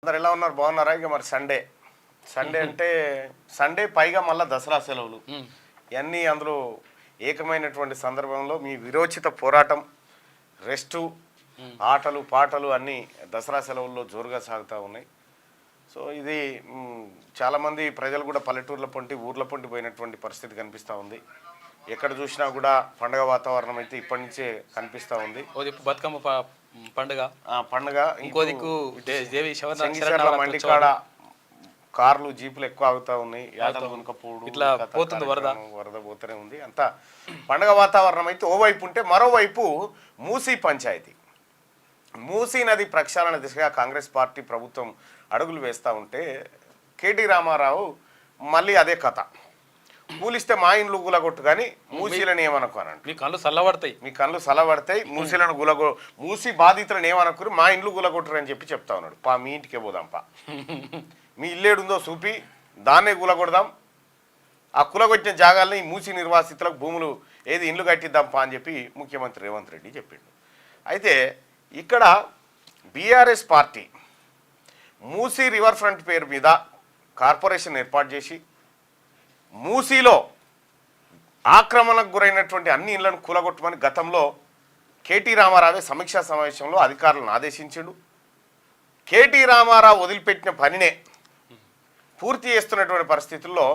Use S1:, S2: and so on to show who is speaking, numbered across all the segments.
S1: అందరు ఎలా ఉన్నారు? బాగున్నారా? ఇక మరి సండే అంటే సండే పైగా మళ్ళీ దసరా సెలవులు ఇవన్నీ అందులో ఏకమైనటువంటి సందర్భంలో మీ విరోచిత పోరాటం, రెస్టు, ఆటలు పాటలు అన్నీ దసరా సెలవుల్లో జోరుగా సాగుతూ ఉన్నాయి. సో ఇది చాలామంది ప్రజలు కూడా పల్లెటూర్ల పొంటి ఊర్ల పొంటి పోయినటువంటి పరిస్థితి కనిపిస్తూ ఉంది. ఎక్కడ చూసినా కూడా పండుగ వాతావరణం అయితే ఇప్పటి నుంచే కనిపిస్తూ ఉంది.
S2: బతుకమ్మ పండుగ
S1: ఇంకో దిక్కు మండికాడ కార్లు జీపులు ఎక్కువ ఆగుతూ ఉన్నాయి. యాదలు కొనుకపోడు
S2: ఇట్లా పోతుంది,
S1: వరద పోతూనే ఉంది. అంతా పండుగ వాతావరణం అయితే ఓవైపు ఉంటే, మరోవైపు మూసీ పంచాయతీ, మూసీ నది ప్రక్షాళన దిశగా కాంగ్రెస్ పార్టీ ప్రభుత్వం అడుగులు వేస్తూ ఉంటే కేటీ రామారావు మళ్ళీ అదే కథ. కూలిస్తే మా ఇండ్లు గులగొట్టు కానీ మూసీలను ఏమనుకోనండి.
S2: మీ కళ్ళు
S1: చల్లబడతాయి మూసీలను మూసీ బాధితులను ఏమనుకుని మా ఇండ్లు గులగొట్టరు అని చెప్తా ఉన్నాడు. మీ ఇంటికే పోదాంపా, మీ ఇల్లేడుందో చూపి దాన్నే గులగొడదాం, ఆ కులగొట్టిన జాగాల్ని మూసీ నిర్వాసితులకు భూములు ఇండ్లు కట్టిద్దాంపా అని చెప్పి ముఖ్యమంత్రి రేవంత్ రెడ్డి చెప్పిండు. అయితే ఇక్కడ BRS party Musi river front పేరు మీద కార్పొరేషన్ ఏర్పాటు చేసి మూసీలో ఆక్రమణకు గురైనటువంటి అన్ని ఇళ్లను కూలగొట్టమని గతంలో కేటీ రామారావే సమీక్షా సమావేశంలో అధికారులను ఆదేశించాడు. కేటీ రామారావు వదిలిపెట్టిన పనినే పూర్తి చేస్తున్నటువంటి పరిస్థితుల్లో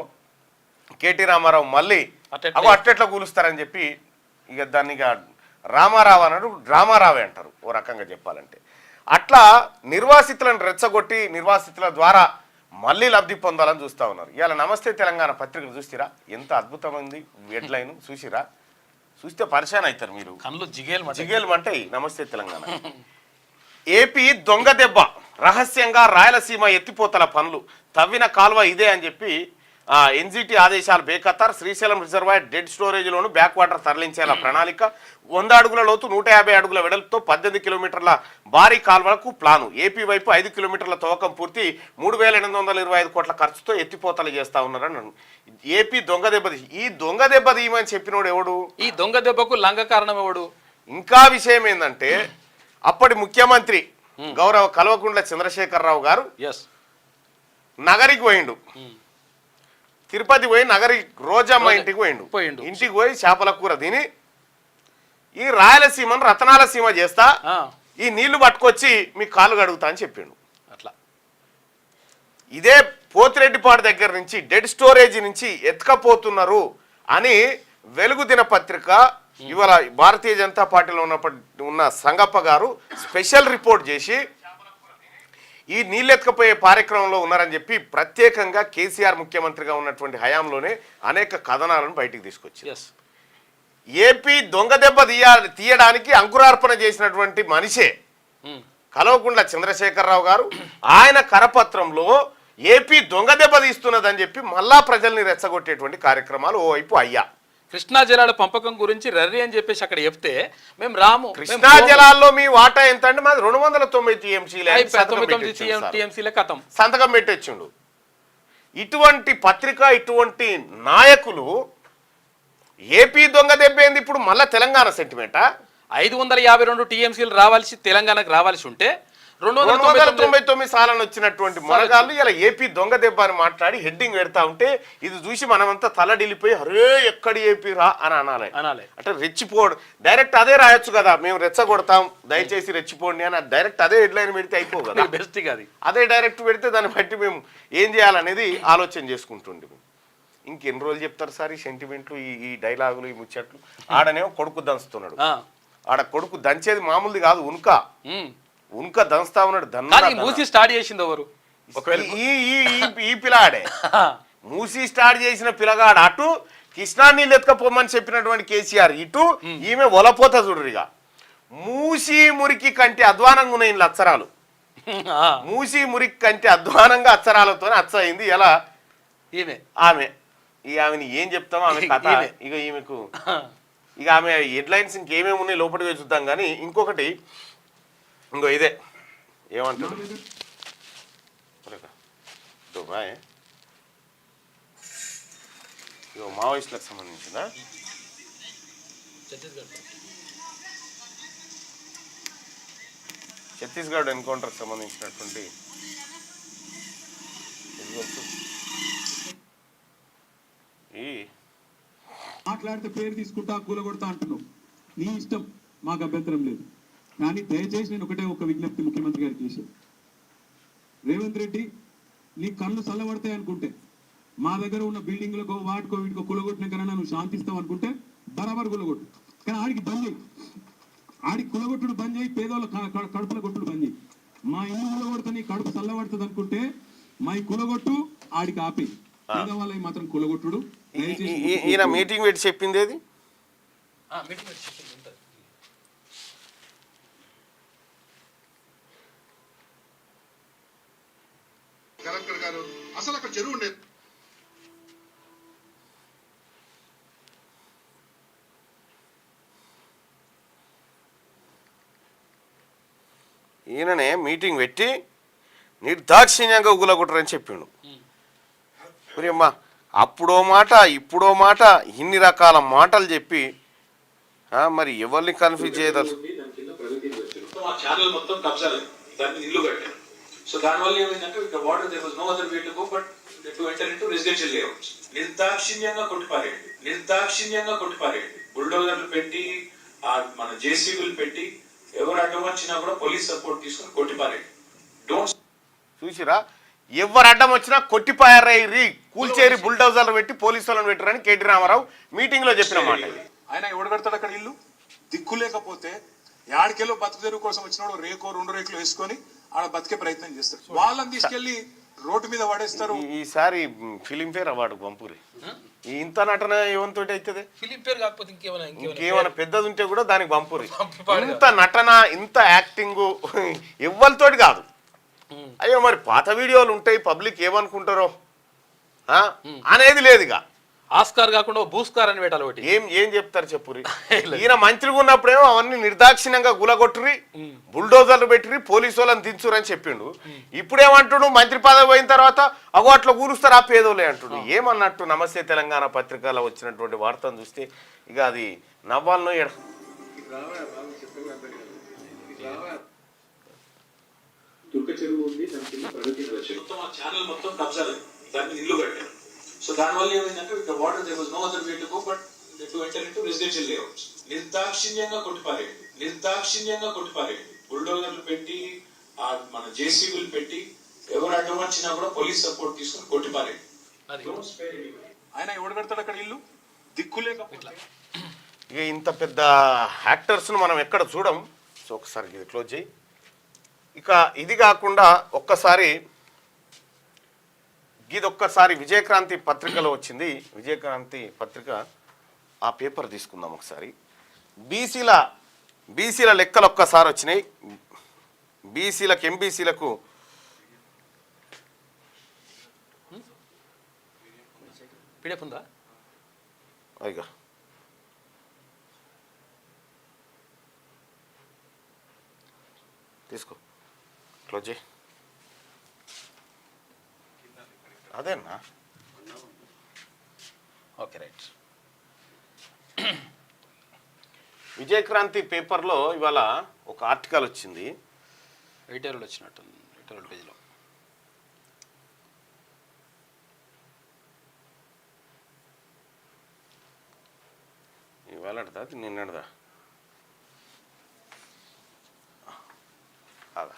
S1: కేటీ రామారావు మళ్ళీ అట్టెట్లా కూలుస్తారని చెప్పి ఇక దాన్ని రామారావు అన్నాడు, డ్రామారావే అంటారు ఓ రకంగా చెప్పాలంటే. అట్లా నిర్వాసితులను రెచ్చగొట్టి నిర్వాసితుల ద్వారా మళ్ళీ లబ్ధి పొందాలని చూస్తూ ఉన్నారు. ఇవాళ నమస్తే తెలంగాణ పత్రికలు చూసిరా, ఎంత అద్భుతమైంది హెడ్లైన్ చూసిరా, చూస్తే పరిశాన్ అవుతారు మీరు,
S2: కళ్ళు
S1: జిగేలు నమస్తే తెలంగాణ. ఏపీ దొంగ దెబ్బ, రహస్యంగా రాయలసీమ ఎత్తిపోతల పనులు, తవ్విన కాలువ ఇదే అని చెప్పి ఎన్జిటి ఆదేశాలు బేఖతార్. శ్రీశైలం రిజర్వాయర్ డెడ్ స్టోరేజ్లోను బ్యాక్ వాటర్ తరలించేలా ప్రణాళిక. 100 అడుగుల లోతు 150 అడుగుల వెడల్పుతో 18 కిలోమీటర్ల భారీ కాల్వలకు ప్లాను. ఏపీ వైపు 5 కిలోమీటర్ల తవ్వకం పూర్తి, 3825 కోట్ల ఖర్చుతో ఎత్తిపోతలు చేస్తా ఉన్నారని. ఏపీ దొంగ దెబ్బ. ఈ దొంగ దెబ్బ తీయమని చెప్పినోడు ఎవడు?
S2: ఈ దొంగ దెబ్బకు లంగ కారణం ఎవడు?
S1: ఇంకా విషయం ఏంటంటే అప్పటి ముఖ్యమంత్రి గౌరవ కల్వకుంట్ల చంద్రశేఖరరావు గారు నగరికి పోయిండు, తిరుపతి పోయి నగరి రోజమ్మ ఇంటికి పోయిండు. ఇంటికి పోయి చేపల కూర తిని ఈ రాయలసీమను రతనాల సీమ చేస్తా, ఈ నీళ్లు పట్టుకొచ్చి మీ కాళ్ళు కడుగుతా అని చెప్పిండు.
S2: అట్లా
S1: ఇదే పోతిరెడ్డిపాడు దగ్గర నుంచి డెడ్ స్టోరేజ్ నుంచి ఎత్తుకపోతున్నారు అని వెలుగు దినపత్రిక ఇవాళ భారతీయ జనతా పార్టీలో ఉన్న సంగప్ప గారు స్పెషల్ రిపోర్ట్ చేసి ఈ నీళ్ళెత్తుకపోయే కార్యక్రమంలో ఉన్నారని చెప్పి ప్రత్యేకంగా కేసీఆర్ ముఖ్యమంత్రిగా ఉన్నటువంటి హయాంలోనే అనేక కథనాలను బయటికి తీసుకొచ్చి ఏపీ దొంగ దెబ్బ తీయడానికి అంకురార్పణ చేసినటువంటి మనిషే కల్వకుంట్ల చంద్రశేఖరరావు గారు. ఆయన కరపత్రంలో ఏపీ దొంగ దెబ్బ తీస్తున్నదని చెప్పి మళ్ళా ప్రజల్ని రెచ్చగొట్టేటువంటి కార్యక్రమాలు ఓవైపు అయ్యా.
S2: కృష్ణా జలాల పంపకం గురించి రర్రి అని చెప్పేసి అక్కడ చెప్తే మేము రాము.
S1: కృష్ణా జలాల్లో మీ వాటా ఎంత అంటే మాది 290
S2: టీఎంసీల కథం
S1: సంతకం పెట్టొచ్చుండు. ఇటువంటి పత్రిక, ఇటువంటి నాయకులు ఏపీ దొంగ దెబ్బేంది ఇప్పుడు మళ్ళా తెలంగాణ సెంటిమెంటా?
S2: 552 టీఎంసీలు రావాల్సి తెలంగాణకు రావాల్సి ఉంటే
S1: 299 సార్లు వచ్చినటువంటి మొరగాళ్ళు ఇలా ఏపీ దొంగ దెబ్బ అని మాట్లాడి హెడ్డింగ్ పెడతా ఉంటే ఇది చూసి మనమంతా తలడిల్లిపోయి అరే ఎక్కడి ఏపీ రా అని అనాలి. అంటే రెచ్చిపోడు డైరెక్ట్ అదే రాయొచ్చు కదా, మేము రెచ్చగొడతాం దయచేసి రెచ్చిపోండి అని డైరెక్ట్ అదే హెడ్లైన్ పెడితే అయిపో కదా.
S2: బెస్ట్ అది
S1: అదే డైరెక్ట్ పెడితే దాన్ని బట్టి మేము ఏం చేయాలనేది ఆలోచన చేసుకుంటుండే. ఇంకెన్ని రోజులు చెప్తారు సార్ ఈ సెంటిమెంట్లు, ఈ డైలాగులు, ఈ ముచ్చట్లు? ఆడనేమో కొడుకు దంచుతున్నాడు, ఆడ కొడుకు దంచేది మామూలుది కాదు, ఉన్క దంచుతా ఉన్నాడు.
S2: మూసి స్టార్ట్ చేసింది ఎవరు?
S1: ఈ పిల్లాడే మూసి స్టార్ట్ చేసిన పిల్లగాడు. అటు కృష్ణా నీళ్ళు ఎత్తుకపోమని చెప్పినటువంటి కేసీఆర్, ఇటు ఈమె ఒలపోత చూడరిగా. మూసి మురికి కంటే అధ్వానంగా ఉన్నాయి ఇంట్లో అక్షరాలు. మూసి మురికి కంటే అధ్వానంగా అక్షరాలతో అచ్చయింది ఎలా ఆమె. ఆమెని ఏం చెప్తామో ఆమె కథ. ఇక ఈమెకు ఇక ఆమె హెడ్లైన్స్ ఇంకేమేమి ఉన్నాయి లోపలికి చూద్దాం. కానీ ఇంకొకటి ఇంకో ఇదే ఏమంటాడు ఇగో మావోయిస్టులకు సంబంధించిందా? ఛత్తీస్గఢ్ ఎన్కౌంటర్కి సంబంధించినటువంటి
S3: మాట్లాడితే పేరు తీసుకుంటా కూలగొడతా అంటున్నావు, నీ ఇష్టం, మాకు అభ్యంతరం లేదు. కానీ దయచేసి నేను ఒక విజ్ఞప్తి ముఖ్యమంత్రి గారికి చేశాను. రేవంత్ రెడ్డి, నీ కళ్ళు చల్లబడతాయి అనుకుంటే, మా దగ్గర ఉన్న బిల్డింగ్లకో వాటికో వీటికో కూలగొట్టిన కన్నా నువ్వు శాంతిస్తావు అనుకుంటే బరాబర్ కూలగొట్టు. కానీ ఆడికి బంద్ చేయి, ఆడికి కులగొట్టుడు బంద్ చేయి, పేదోళ్ళ కడుపుల కొట్టుడు బంద్ చేయి. మా ఇల్లు కూలగొడితే నీ కడుపు చల్లబడుతుంది అనుకుంటే మా ఈ కులగొట్టు, ఆడికి ఆపే. పేదవాళ్ళకి మాత్రం కులగొట్టుడు.
S1: ఈయన మీటింగ్ పెట్టి చెప్పింది ఏది?
S4: కలెక్టర్ గారు అసలు అక్కడ చెరువు ఉండేది.
S1: ఈయననే మీటింగ్ పెట్టి నిర్దాక్షిణ్యంగా ఉగులగొట్టరని చెప్పిండు. అమ్మా, అప్పుడో మాట ఇప్పుడో మాట, ఇన్ని రకాల మాటలు చెప్పి మరి ఎవరిని కన్ఫ్యూజ్ చేయదలు.
S5: ఛానల్ మొత్తం కబ్జాలు, దాన్ని ఇల్లు కట్టారు. సో దానివల్ల ఏమైందంటే ఇక్కడ water there was no other way to go but to enter into residential layouts. నిర్దాక్షిణ్యంగా కొట్టిపారేయండి. బుల్డోజర్లు పెట్టి మన జేసీబీలు పెట్టి ఎవరు అడ్డం వచ్చినా కూడా పోలీస్ సపోర్ట్ తీసుకుని కొట్టిపారేయండి. డోంట్
S1: చూసిరా, ఎవరు అడ్డం వచ్చినా కొట్టిపారేరి, కూల్చేరి బుల్డోజర్లు పెట్టి పోలీసు వాళ్ళని పెట్టారని కేటీ రామారావు మీటింగ్ లో చెప్పిన మాట.
S6: ఆయన ఎవడు కడతాడు అక్కడ ఇల్లు? దిక్కు లేకపోతే యాడికెళ్ళో బతుకు తెరువు కోసం వచ్చినాడు రేకో 2 రేకులు వేసుకొని ఆడ బతికే ప్రయత్నం చేస్తారు. వాళ్ళని తీసుకెళ్లి రోడ్డు మీద పడేస్తారు.
S1: ఈసారి ఫిలింఫేర్ అవార్డు పంపురి. ఇంత నటన ఏమంతోటి అవుతుంది?
S2: ఫిలింఫేర్ కాకపోతే
S1: ఇంకేమైనా పెద్దది ఉంటే కూడా దానికి పంపురి. ఇంత నటన, ఇంత యాక్టింగ్ ఎవ్వరితోటి కాదు. అయ్యో మరి పాత వీడియోలు ఉంటాయి, పబ్లిక్ ఏమనుకుంటారో అనేది లేదుగా.
S2: ఆస్కార్ కాకుండా భూస్కార్ అని పెట్టాలి ఒకటి.
S1: ఏం చెప్తారు చెప్పురి. ఈయన మంత్రిగా ఉన్నప్పుడేమో అవన్నీ నిర్దాక్షిణ్యంగా గులగొట్టురి, బుల్డోజర్లు పెట్టిరి, పోలీసు వాళ్ళని దించురు అని చెప్పిండు. ఇప్పుడేమంటుడు, మంత్రి పదవి పోయిన తర్వాత అగో అట్లా కూరుస్తారు ఆ పేదోలే అంటుడు. ఏమన్నట్టు? నమస్తే తెలంగాణ పత్రికలో వచ్చినటువంటి వార్తను చూస్తే ఇక అది నవ్వాలను ఎడ.
S5: ఛానల్ మొత్తం కబ్జాలు, దాన్ని ఇల్లు కట్టారు. సో దానివల్ల ఏమైందంటే ఇక్కడ water there was no other way to go but to enter into residential layouts. నిర్దాక్షిణ్యంగా కొట్టిపారేయండి. బుల్డోజర్లు పెట్టి మన జేసీబీలు పెట్టి ఎవరు అడ్డం వచ్చినా కూడా పోలీస్ సపోర్ట్ తీసుకుని కొట్టిపారేయండి.
S6: ఆయన ఎవడు కడతాడు అక్కడ ఇల్లు? దిక్కు లేకపోతే.
S1: ఇక ఇంత పెద్ద యాక్టర్స్ను మనం ఎక్కడ చూడం. సో ఒకసారి ఇది క్లోజ్ చేయి. ఇక ఇది కాకుండా ఒక్కసారి విజయక్రాంతి పత్రికలో వచ్చింది. విజయక్రాంతి పత్రిక ఆ పేపర్ తీసుకుందాం ఒకసారి. బీసీల లెక్కలు ఒక్కసారి వచ్చినాయి. బీసీలకు ఎంబీసీలకు
S2: పీడిఎఫ్ ఉందా?
S1: అయ్యా తీసుకో, క్లోజ్ చేయి. అదేనా?
S2: Okay right.
S1: విజయక్రాంతి పేపర్లో ఇవాళ ఒక ఆర్టికల్ వచ్చింది.
S2: ఎడిటోరియల్ వచ్చినట్టుంది, ఎడిటోరియల్ పేజీలో.
S1: ఇవాళదా నిన్నదా? అదా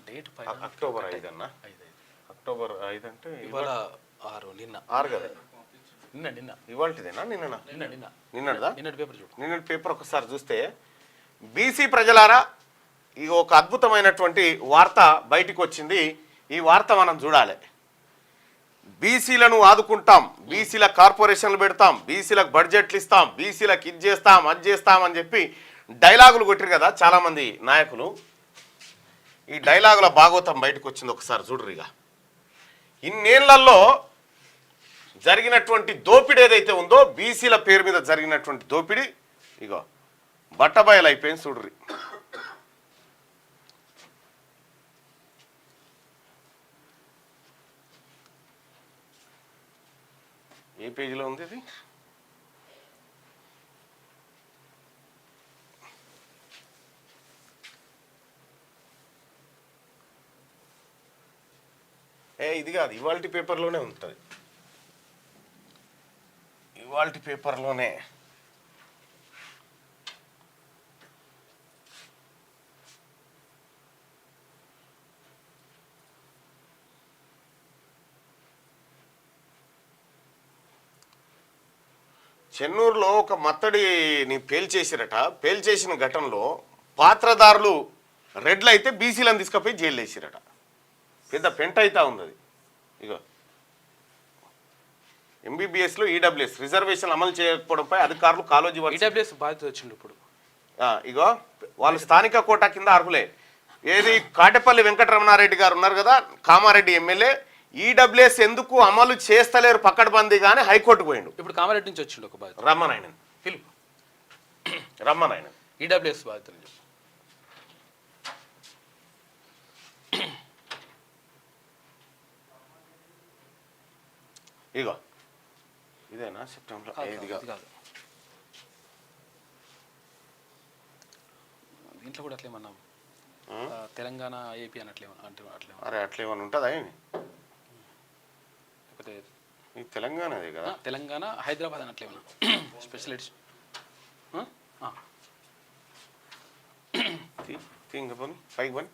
S2: డేట్
S1: అక్టోబర్ 5 అన్న. అక్టోబర్ 5 అంటే
S2: ఇవాళ 6, నిన్న
S1: 6 కదా?
S2: నిన్న
S1: ఇవాళదేనా నిన్న? నిన్నదా?
S2: నిన్నటి పేపర్ చూడు.
S1: నిన్నటి పేపర్ ఒకసారి చూస్తే బీసీ ప్రజలారా, ఇక ఒక అద్భుతమైనటువంటి వార్త బయటికి వచ్చింది. ఈ వార్త మనం చూడాలి. బీసీలను ఆదుకుంటాం, బీసీల కార్పొరేషన్లు పెడతాం, బీసీలకు బడ్జెట్లు ఇస్తాం, బీసీలకు ఇది చేస్తాం అది చేస్తాం అని చెప్పి డైలాగులు కొట్టిరు కదా చాలామంది నాయకులు. ఈ డైలాగుల భాగవతం బయటకు వచ్చింది, ఒకసారి చూడరుగా. ఇన్నేళ్లలో జరిగినటువంటి దోపిడీ ఏదైతే ఉందో, బీసీల పేరు మీద జరిగినటువంటి దోపిడీ ఇగో బట్టబయలు అయిపోయింది చూడరి. ఏ పేజీలో ఉంది ఇది? ఇది కాదు, ఇవాల్టి పేపర్లోనే ఉంటుంది, ఇవాల్టి పేపర్లోనే. చెన్నూరులో ఒక మత్తడిని పేల్చేసిరట. పేల్చేసిన ఘటనలో పాత్రదారులు రెడ్లు అయితే బీసీలను తీసుకుపోయి జైలు వేసిరట. పెద్ద పెంట అయితే ఉంది అది. ఇగో ఎంబీబీఎస్లో ఈడబ్ల్యూఎస్ రిజర్వేషన్ అమలు చేయకపోవడంపై అధికారులు కాలోజీ
S2: ఈడబ్ల్యూఎస్ బాధ్యత వచ్చిండు ఇప్పుడు.
S1: ఇగో వాళ్ళు స్థానిక కోటా కింద అర్హులే. ఏది కాటేపల్లి వెంకటరమణారెడ్డి గారు ఉన్నారు కదా, కామారెడ్డి ఎమ్మెల్యే, ఈడబ్ల్యూఎస్ ఎందుకు అమలు చేస్తలేరు పక్కడబందీ కానీ హైకోర్టు పోయిండు.
S2: ఇప్పుడు కామారెడ్డి నుంచి వచ్చిండు ఒక బాధ్యత.
S1: రమ్మనాయన
S2: పిలుపు
S1: రమ్మనాయన
S2: ఈడబ్ల్యూఎస్ బాధ్యతలు.
S1: ఇగో ఇదేనా సెప్టెంబర్ 5
S2: కాదు, దీంట్లో కూడా అట్లేమన్నా తెలంగాణ ఏపీ అన్నట్లేమన్నా అట్లే.
S1: అరే అట్లేమన్నా ఉంటుందా ఏమి?
S2: లేకపోతే
S1: ఈ తెలంగాణదే కదా,
S2: తెలంగాణ హైదరాబాద్ అన్నట్లేమన్నా స్పెషల్ ఎడిషన్.
S1: ఇంకా పోనీ పైకి పోని,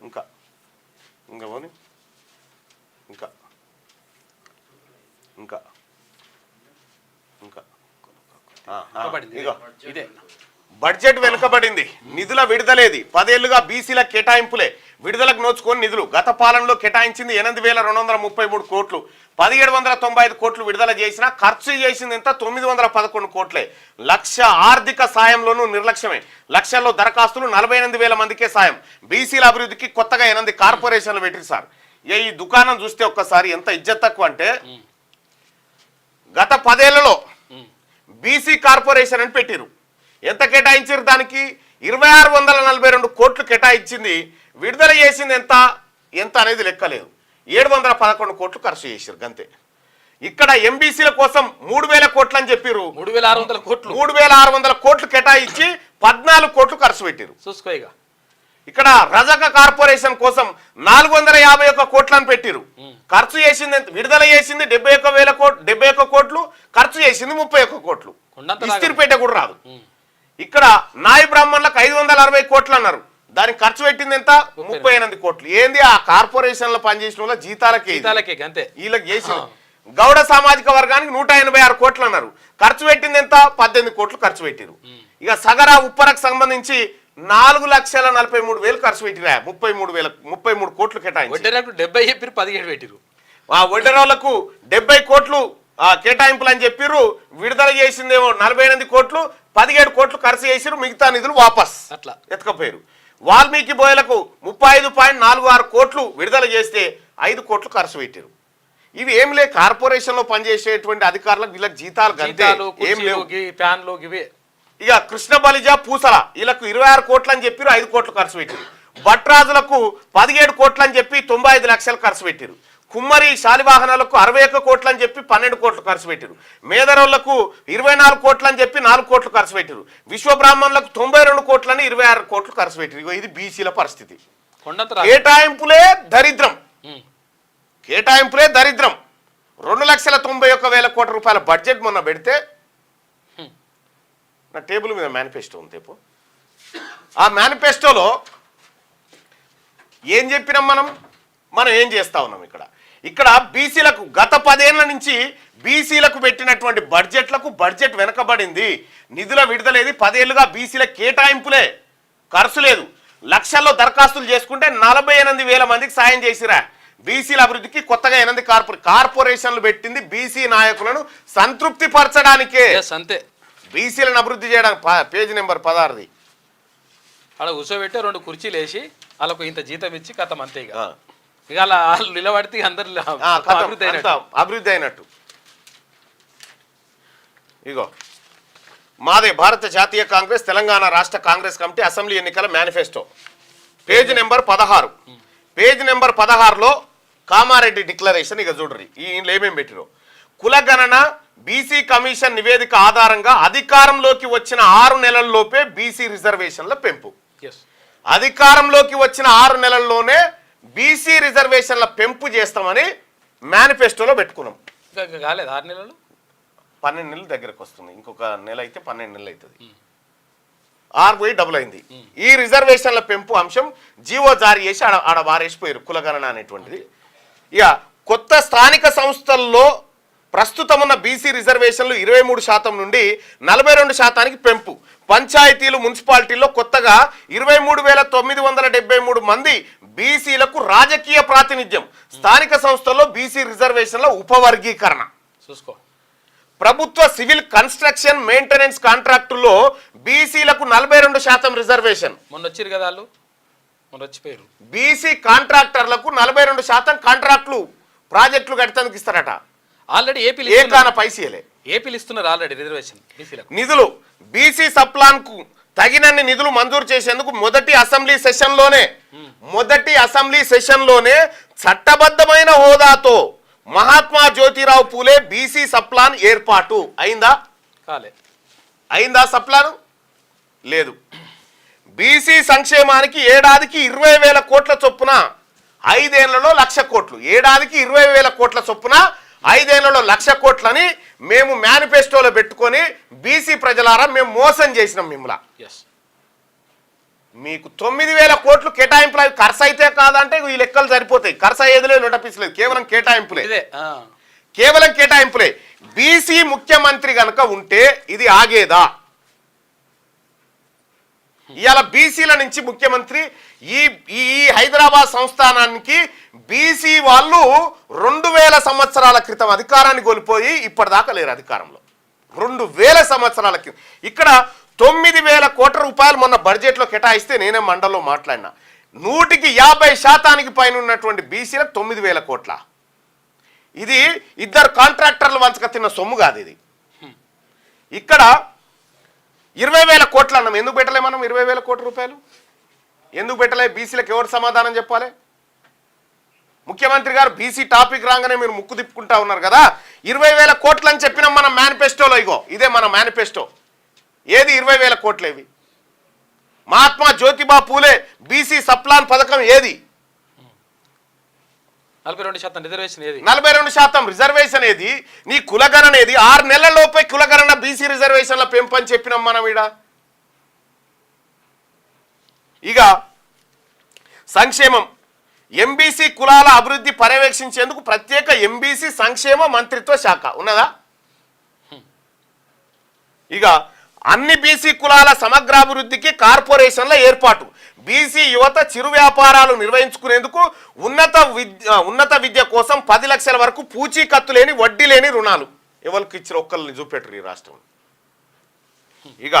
S1: ఇంకా ఇంకా పోనీ, ఇంకా ఇంకా ఇంకా ఇగో
S2: ఇదే
S1: బడ్జెట్ వెనుకబడింది, నిధుల విడుదలేది, 10 ఏళ్లుగా బీసీల కేటాయింపులే, విడుదలకు నోచుకొని నిధులు. గత పాలనలో కేటాయించింది 8,233 కోట్లు, 1,795 కోట్లు విడుదల చేసినా ఖర్చు చేసింది ఎంత? 911 కోట్లే. లక్ష ఆర్థిక సాయంలోనూ నిర్లక్ష్యమే. లక్షల్లో దరఖాస్తులు, 48,000 మందికే సాయం. బీసీల అభివృద్ధికి కొత్తగా 8 కార్పొరేషన్లు పెట్టిరు సార్. ఈ దుకాణం చూస్తే ఒక్కసారి ఎంత ఇజ్జత్ తక్కువ అంటే, గత 10 ఏళ్లలో బీసీ కార్పొరేషన్ అని పెట్టిరు. ఎంత కేటాయించారు? దానికి 2,642 కోట్లు కేటాయించింది. విడుదల చేసింది ఎంత ఎంత అనేది లెక్కలేదు. 711 కోట్లు ఖర్చు చేశారు గంతే. ఇక్కడ ఎంబీసీల కోసం 3,000 కోట్లు అని చెప్పారు.
S2: 3,600 కోట్లు
S1: 3,600 కోట్లు కేటాయించి 14 కోట్లు ఖర్చు పెట్టారు.
S2: చూసుకోయిగా.
S1: ఇక్కడ రజక కార్పొరేషన్ కోసం 451 కోట్లను పెట్టిరు. ఖర్చు చేసింది, విడుదల చేసింది 71 కోట్లు, ఖర్చు చేసింది 31 కోట్లు. ఇస్తిరిపేట కూడా రాదు. ఇక్కడ నాయ బ్రాహ్మణులకు 560 కోట్లు అన్నారు, దానికి ఖర్చు పెట్టింది ఎంత? 38 కోట్లు. ఏంది ఆ కార్పొరేషన్ లో పనిచేసిన వాళ్ళ జీతాలకే
S2: అంతే
S1: వీళ్ళకి చేసిన. గౌడ సామాజిక వర్గానికి 186 కోట్లు అన్నారు, ఖర్చు పెట్టింది ఎంత? 18 కోట్లు ఖర్చు పెట్టిరు. ఇక సగరా ఉప్పరకు సంబంధించి 4,43,000 ఖర్చు పెట్టిరా. 33 కోట్లు కేటాయించి
S2: 70 చెప్పారు, 17 పెట్టిరు.
S1: ఆ వడ్డెరోళ్లకు 70 కోట్లు కేటాయింపులు అని చెప్పిర్రు. విడుదల చేసిందేమో 48 కోట్లు, 17 కోట్లు ఖర్చు చేసిరు. మిగతా నిధులు వాపస్
S2: అట్లా
S1: ఎత్తుకపోయారు. వాల్మీకి బోయలకు 35.46 కోట్లు విడుదల చేస్తే 5 కోట్లు ఖర్చు పెట్టారు. ఇవి ఏం లే, కార్పొరేషన్ లో పనిచేసేటువంటి అధికారులకు వీళ్ళకి జీతాలు ఏం లేవు. ఇక కృష్ణ బలిజ పూసల వీళ్ళకు 26 కోట్లు అని చెప్పారు, 5 కోట్లు ఖర్చు పెట్టారు. భట్రాజులకు 17 కోట్లు అని చెప్పి 95 లక్షలు ఖర్చు పెట్టారు. కుమ్మరి శాలివాహనాలకు 61 కోట్లు అని చెప్పి 12 కోట్లు ఖర్చు పెట్టారు. మేదరోళ్లకు 24 కోట్లు అని చెప్పి 4 కోట్లు ఖర్చు పెట్టారు. విశ్వబ్రాహ్మణులకు 92 కోట్లని 26 కోట్లు ఖర్చు పెట్టారు. ఇది బీసీల పరిస్థితి. కేటాయింపులే దరిద్రం, కేటాయింపులే దరిద్రం. 2,91,000 కోట్ల రూపాయల బడ్జెట్ మొన్న పెడితే, నా టేబుల్ మీద మేనిఫెస్టో ఉంది రేపు. ఆ మేనిఫెస్టోలో ఏం చెప్పినాం మనం ఏం చేస్తా ఉన్నాం ఇక్కడ బీసీలకు గత 10 ఏళ్ల నుంచి బీసీలకు పెట్టినటువంటి బడ్జెట్ వెనకబడింది. నిధుల విడుదలేది, 10 ఏళ్లుగా బీసీల కేటాయింపులే, ఖర్చు లేదు. లక్షల్లో దరఖాస్తులు చేసుకుంటే 48,000 మందికి సాయం చేసిరా. బీసీల అభివృద్ధికి కొత్తగా 8 కార్పొరేషన్లు పెట్టింది బీసీ నాయకులను సంతృప్తి పరచడానికే.
S2: అంతే,
S1: బీసీలను అభివృద్ధి చేయడానికి. పేజీ నెంబర్ 16
S2: అలా కూర్చోబెట్టి 2 కుర్చీలు వేసి వాళ్ళకు ఇంత జీతం ఇచ్చి కథం అంతే. ఇక అలా నిలబడితే అందరు
S1: అభివృద్ధి అయినట్టు. ఇగో మాదే భారత జాతీయ కాంగ్రెస్ తెలంగాణ రాష్ట్ర కాంగ్రెస్ కమిటీ అసెంబ్లీ ఎన్నికల manifesto, page number 16. Page number 16లో కామారెడ్డి డిక్లరేషన్. ఇక చూడరి ఈయనలో ఏమేమి పెట్టిరో. కులగణన బీసీ కమిషన్ నివేదిక ఆధారంగా అధికారంలోకి వచ్చిన 6 నెలల్లోపే బీసీ రిజర్వేషన్ల పెంపు. అధికారంలోకి వచ్చిన 6 నెలల్లోనే బీసీ రిజర్వేషన్ల పెంపు చేస్తామని మేనిఫెస్టోలో పెట్టుకున్నాం.
S2: ఇంకా కాలేదు 6 నెలలు,
S1: 12 నెలలు దగ్గరకు వస్తుంది. ఇంకొక నెల అయితే 12 నెలలు అవుతుంది. 6 పోయి డబుల్ అయింది. ఈ రిజర్వేషన్ల పెంపు అంశం జీవో జారీ చేసి ఆడ వారేసిపోయారు కులగణన అనేటువంటిది. ఇక కొత్త స్థానిక సంస్థల్లో ప్రస్తుతం ఉన్న బీసీ రిజర్వేషన్లు 23% నుండి 42% పెంపు. పంచాయతీలు మున్సిపాలిటీల్లో కొత్తగా 23,973 మంది బీసీలకు రాజకీయ ప్రాతినిధ్యం. స్థానిక సంస్థల్లో బీసీ రిజర్వేషన్ల ఉపవర్గీకరణ.
S2: చూసుకో.
S1: ప్రభుత్వ సివిల్ కన్స్ట్రక్షన్ మెయింటెనెన్స్ కాంట్రాక్టుల్లో బీసీలకు 42% రిజర్వేషన్.
S2: మొన్న వచ్చిరు కదా వాళ్ళు, మొన్న వచ్చిపోయారు.
S1: బీసీ కాంట్రాక్టర్లకు 42% కాంట్రాక్టులు ప్రాజెక్టులు కట్టడానికి ఇస్తారట.
S2: ఆల్రెడీ ఏపీలు ఇస్తున్నారు ఆల్రెడీ రిజర్వేషన్ బీసీలకు.
S1: నిధులు బీసీ సప్లాన్ కు తగినన్ని నిధులు మంజూరు చేసేందుకు మొదటి అసెంబ్లీ సెషన్లోనే చట్టబద్ధమైన హోదాతో మహాత్మా జ్యోతిరావు పూలే బీసీ సప్లాన్ ఏర్పాటు అయిందా? అయిందా సప్లాను? లేదు. బీసీ సంక్షేమానికి ఏడాదికి 20,000 కోట్ల చొప్పున 5 ఏళ్లలో 1,00,000 కోట్లు. ఏడాదికి 20,000 కోట్ల చొప్పున 5 ఏళ్లలో 1,00,000 కోట్లని మేము మేనిఫెస్టోలో పెట్టుకొని బీసీ ప్రజలారా మేము మోసం చేసినాం మిమ్మల్ని. మీకు 9,000 కోట్లు కేటాయింపులు ఖర్చు అయితే కాదంటే ఈ లెక్కలు సరిపోతాయి. ఖర్చు అయ్యేదిలే నోటపిస్తలేదు, కేవలం కేటాయింపులే. బీసీ ముఖ్యమంత్రి గనక ఉంటే ఇది ఆగేదా? ఇవాళ బీసీల నుంచి ముఖ్యమంత్రి ఈ హైదరాబాద్ సంస్థానానికి బీసీ వాళ్ళు 2000 సంవత్సరాల క్రితం అధికారాన్ని కోల్పోయి ఇప్పటిదాకా లేరు అధికారంలో. 2000 సంవత్సరాల క్రితం. ఇక్కడ 9,000 కోట్ల రూపాయలు మొన్న బడ్జెట్లో కేటాయిస్తే నేనే మండలిలో మాట్లాడినా. 150% పైన ఉన్నటువంటి బీసీలకు 9,000 కోట్ల. ఇది ఇద్దరు కాంట్రాక్టర్లు వంచక తిన్న సొమ్ము కాదు ఇది. ఇక్కడ 20,000 కోట్లు అన్నాం. ఎందుకు పెట్టలే మనం 20,000 కోట్ల రూపాయలు? ఎందుకు పెట్టలే? బీసీలకు ఎవరు సమాధానం చెప్పాలి? ముఖ్యమంత్రి గారు బీసీ టాపిక్ రాగానే మీరు ముక్కు తిప్పుకుంటా ఉన్నారు కదా. 20,000 కోట్లు అని చెప్పినాం మనం మేనిఫెస్టోలో. ఇగో ఇదే మన మేనిఫెస్టో. ఏది 20,000 కోట్లు? ఏవి? మహాత్మా జ్యోతిబా పూలే బీసీ సప్లాన్ పథకం ఏది?
S2: 42% రిజర్వేషన్ ఏది?
S1: 42% రిజర్వేషన్ ఏది? నీ కులగణన ఏది? 6 నెలల్లోపే కులగణన బీసీ రిజర్వేషన్ల పెంపు అని చెప్పినాం మనం. ఇక సంక్షేమం, ఎంబీసీ కులాల అభివృద్ధి పర్యవేక్షించేందుకు ప్రత్యేక ఎంబీసీ సంక్షేమ మంత్రిత్వ శాఖ ఉన్నదా? ఇక అన్ని బీసీ కులాల సమగ్రాభివృద్ధికి కార్పొరేషన్ల ఏర్పాటు. బీసీ యువత చిరు వ్యాపారాలు నిర్వహించుకునేందుకు ఉన్నత విద్య కోసం 10 లక్షల వరకు పూచీకత్తు లేని వడ్డీ లేని రుణాలు. ఎవరికి ఇచ్చిన ఒక్కరిని చూపెట్టరు ఈ రాష్ట్రం. ఇక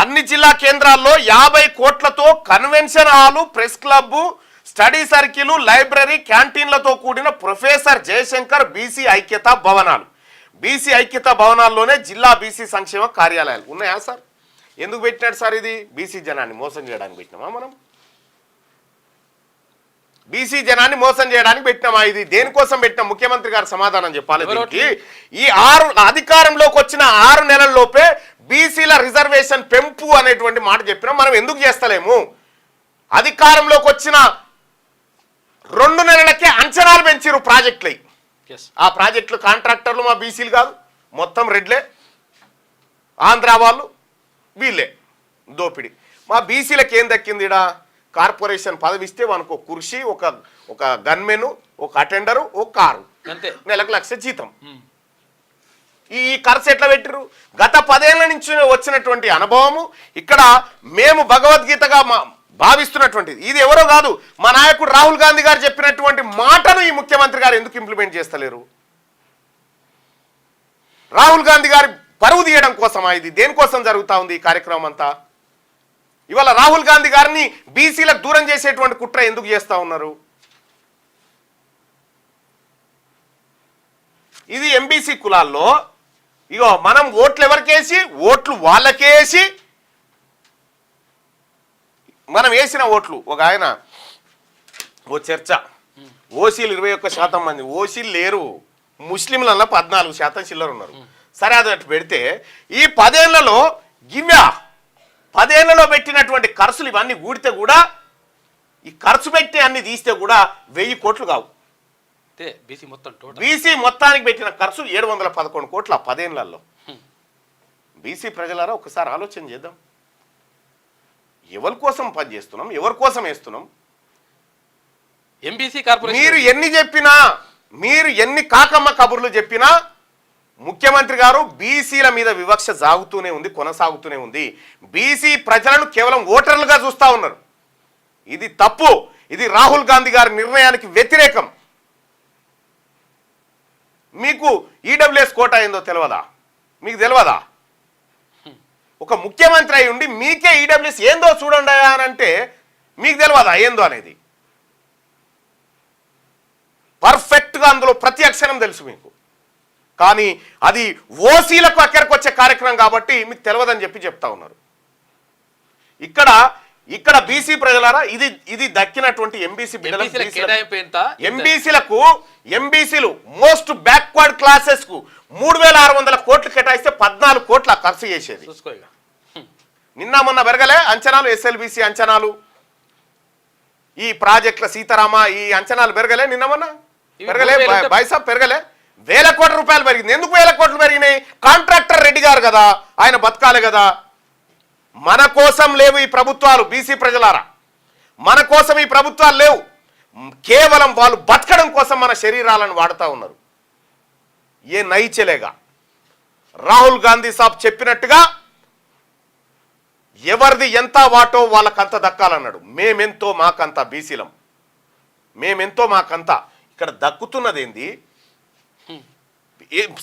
S1: అన్ని జిల్లా కేంద్రాల్లో 50 కోట్లతో convention hall, press club, study circle, library, క్యాంటీన్లతో కూడిన ప్రొఫెసర్ జయశంకర్ బీసీ ఐక్యతా భవనాలు. బీసీ ఐక్యతా భవనాల్లోనే జిల్లా బీసీ సంక్షేమ కార్యాలయాలు ఉన్నాయా సార్? ఎందుకు పెట్టినాడు సార్? ఇది బీసీ జనాన్ని మోసం చేయడానికి పెట్టినామా మనం? బీసీ జనాన్ని మోసం చేయడానికి పెట్టినామా? ఇది దేనికోసం పెట్టినా ముఖ్యమంత్రి గారు సమాధానం చెప్పాలి దీనికి. ఈ అధికారంలోకి వచ్చిన 6 నెలల్లోపే బీసీల రిజర్వేషన్ పెంపు అనేటువంటి మాట చెప్పినా మనం ఎందుకు చేస్తలేము? అధికారంలోకి వచ్చిన 2 నెలలకే అంచనాలు పెంచారు ప్రాజెక్టులై. ఆ ప్రాజెక్టులు కాంట్రాక్టర్లు మా బీసీలు కాదు, మొత్తం రెడ్లే, ఆంధ్ర వాళ్ళు, వీళ్ళే దోపిడి. మా బీసీలకు ఏం దక్కింది? కార్పొరేషన్ పదవి ఇస్తే మనకు కుర్చీ, ఒక గన్మెన్, ఒక అటెండరు, ఒక కారు, నెలకు 1,00,000 జీతం. ఈ ఖర్చు ఎట్లా పెట్టిరు? గత 10 ఏళ్ల నుంచి వచ్చినటువంటి అనుభవము ఇక్కడ మేము భగవద్గీతగా భావిస్తున్నటువంటిది. ఇది ఎవరో కాదు, మా నాయకుడు రాహుల్ గాంధీ గారు చెప్పినటువంటి మాటను ఈ ముఖ్యమంత్రి గారు ఎందుకు ఇంప్లిమెంట్ చేస్తలేరు? రాహుల్ గాంధీ గారి పరువు తీయడం కోసమా? ఇది దేనికోసం జరుగుతూ ఉంది ఈ కార్యక్రమం అంతా? ఇవాళ రాహుల్ గాంధీ గారిని బీసీలకు దూరం చేసేటువంటి కుట్ర ఎందుకు చేస్తూ ఉన్నారు? ఇది ఎంబీసీ కులాల్లో ఇగో మనం ఓట్లు ఎవరికేసి, ఓట్లు వాళ్ళకేసి, మనం వేసిన ఓట్లు ఒక ఆయన ఓ చర్చ, ఓసీలు 21% మంది, ఓసీలు లేరు, ముస్లింలలో 14% చిల్లర ఉన్నారు. సరే అది అటు పెడితే ఈ 10 ఏళ్లలో 10 ఏళ్లలో పెట్టినటువంటి ఖర్చులు ఇవన్నీ కూడితే కూడా ఈ ఖర్చు పెట్టి అన్ని తీస్తే కూడా 1000 కోట్లు కావు.
S2: బీసీ మొత్తం టోటల్
S1: బీసీ మొత్తానికి పెట్టిన ఖర్చు 711 కోట్ల 10 ఏళ్లలో. బీసీ ప్రజలారా ఒకసారి ఆలోచన చేద్దాం. ఎవరి కోసం పనిచేస్తున్నాం, ఎవరి కోసం వేస్తున్నాం?
S2: ఎంబీసీ కార్పొరేషన్
S1: మీరు ఎన్ని చెప్పినా, మీరు ఎన్ని కాకమ్మ కబుర్లు చెప్పినా ముఖ్యమంత్రి గారు బీసీల మీద వివక్ష సాగుతూనే ఉంది, కొనసాగుతూనే ఉంది. బీసీ ప్రజలను కేవలం ఓటర్లుగా చూస్తూ ఉన్నారు. ఇది తప్పు. ఇది రాహుల్ గాంధీ గారి నిర్ణయానికి వ్యతిరేకం. మీకు ఈడబ్ల్యూఎస్ కోటా ఏందో తెలియదా? మీకు తెలియదా? ఒక ముఖ్యమంత్రి అయి ఉండి మీకే ఈడబ్ల్యూఎస్ ఏందో చూడండి అని అంటే మీకు తెలియదా ఏందో అనేది? పర్ఫెక్ట్గా అందులో ప్రతి అక్షరం తెలుసు మీకు. కానీ అది ఓసీలకు అక్కడికి వచ్చే కార్యక్రమం కాబట్టి మీకు తెలియదని చెప్పి చెప్తా ఉన్నారు. ఇక్కడ బీసీ ప్రజలారా ఇది దక్కినటువంటి ఎంబీసీ ఎంబీసీలు మోస్ట్ బ్యాక్వర్డ్ క్లాసెస్ కు 3600 కోట్లు కేటాయిస్తే 14 కోట్ల ఖర్చు చేసేది. నిన్న మొన్న పెరగలే అంచనాలు, ఎస్ఎల్బీసీ అంచనాలు, ఈ ప్రాజెక్టుల సీతారామ ఈ అంచనాలు పెరగలే నిన్న మొన్న? పెరగలే బైసాబ్, పెరగలే. 1000 కోట్ల రూపాయలు పెరిగింది. ఎందుకు 1000 కోట్లు పెరిగినాయి? కాంట్రాక్టర్ రెడ్డి గారు కదా, ఆయన బతకాలి కదా. మన కోసం లేవు ఈ ప్రభుత్వాలు. బీసీ ప్రజలారా, మన కోసం ఈ ప్రభుత్వాలు లేవు. కేవలం వాళ్ళు బతకడం కోసం మన శరీరాలను వాడుతూ ఉన్నారు. ఏ నైచలేగా రాహుల్ గాంధీ సాబ్ చెప్పినట్టుగా ఎవరిది ఎంత వాటో వాళ్ళకంత దక్కాలన్నాడు. మేమెంతో మాకంత బీసీలం, మేమెంతో మాకంత. ఇక్కడ దక్కుతున్నది ఏంది?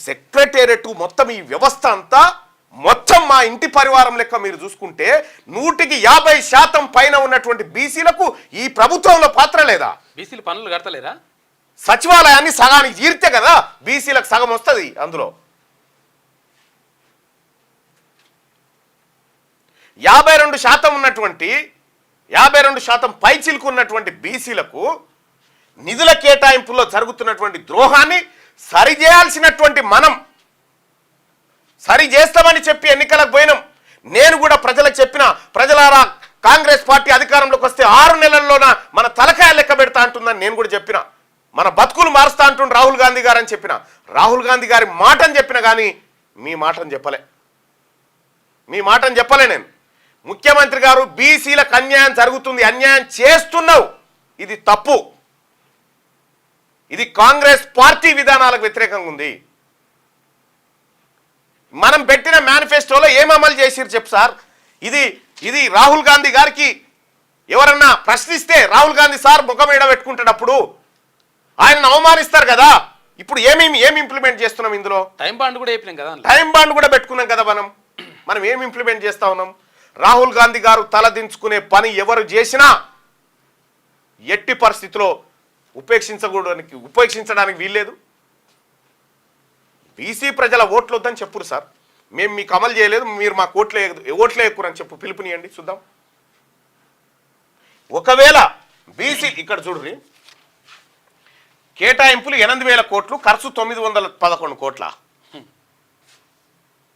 S1: సెక్రటేరియట్ మొత్తం ఈ వ్యవస్థ అంతా మొత్తం మా ఇంటి పరివారం లెక్క మీరు చూసుకుంటే 100% పైన ఉన్నటువంటి బీసీలకు ఈ ప్రభుత్వంలో పాత్ర లేదా?
S2: బీసీలు పనులు కడతలేరా?
S1: సచివాలయాన్ని సగానికి జీరితే కదా బీసీలకు సగం వస్తుంది. అందులో 52% ఉన్నటువంటి 52% పైచిలకు ఉన్నటువంటి బీసీలకు నిధుల కేటాయింపుల్లో జరుగుతున్నటువంటి ద్రోహాన్ని సరిచేయాల్సినటువంటి మనం సరి చేస్తామని చెప్పి ఎన్నికలకు పోయినాం. నేను కూడా ప్రజలకు చెప్పిన, ప్రజలారా కాంగ్రెస్ పార్టీ అధికారంలోకి వస్తే 6 నెలల్లోన మన తలకాయ లెక్క పెడతా అంటుందని నేను కూడా చెప్పిన. మన బతుకులు మారుస్తా అంటుండు రాహుల్ గాంధీ గారు అని చెప్పిన. రాహుల్ గాంధీ గారి మాటని చెప్పిన కానీ మీ మాటని చెప్పలే. మీ మాటని చెప్పలే నేను. ముఖ్యమంత్రి గారు బీసీలకు అన్యాయం జరుగుతుంది, అన్యాయం చేస్తున్నావు, ఇది తప్పు, ఇది కాంగ్రెస్ పార్టీ విధానాలకు వ్యతిరేకంగా ఉంది. మనం పెట్టిన మేనిఫెస్టోలో ఏం అమలు చేసిరు చెప్పు సార్. ఇది రాహుల్ గాంధీ గారికి ఎవరన్నా ప్రశ్నిస్తే రాహుల్ గాంధీ సార్ ముఖం పెట్టుకుంటాడప్పుడు ఆయన అవమానిస్తారు కదా. ఇప్పుడు ఏమి ఇంప్లిమెంట్ చేస్తున్నాం ఇందులో?
S2: టైం బాండ్ కూడా అయిపోయినాం కదా.
S1: టైం బాండ్ కూడా పెట్టుకున్నాం కదా. మనం ఏమి ఇంప్లిమెంట్ చేస్తా ఉన్నాం? రాహుల్ గాంధీ గారు తలదించుకునే పని ఎవరు చేసినా ఎట్టి పరిస్థితిలో ఉపేక్షించడానికి వీల్లేదు. బీసీ ప్రజల ఓట్లు వద్దని చెప్పురు సార్. మేము మీకు అమలు చేయలేదు, మీరు మాకు ఓట్లే ఎక్కురని చెప్పు, పిలుపునియండి చూద్దాం. ఒకవేళ బీసీ ఇక్కడ చూడ్రి, కేటాయింపులు 8000 కోట్లు, ఖర్చు 911 కోట్ల.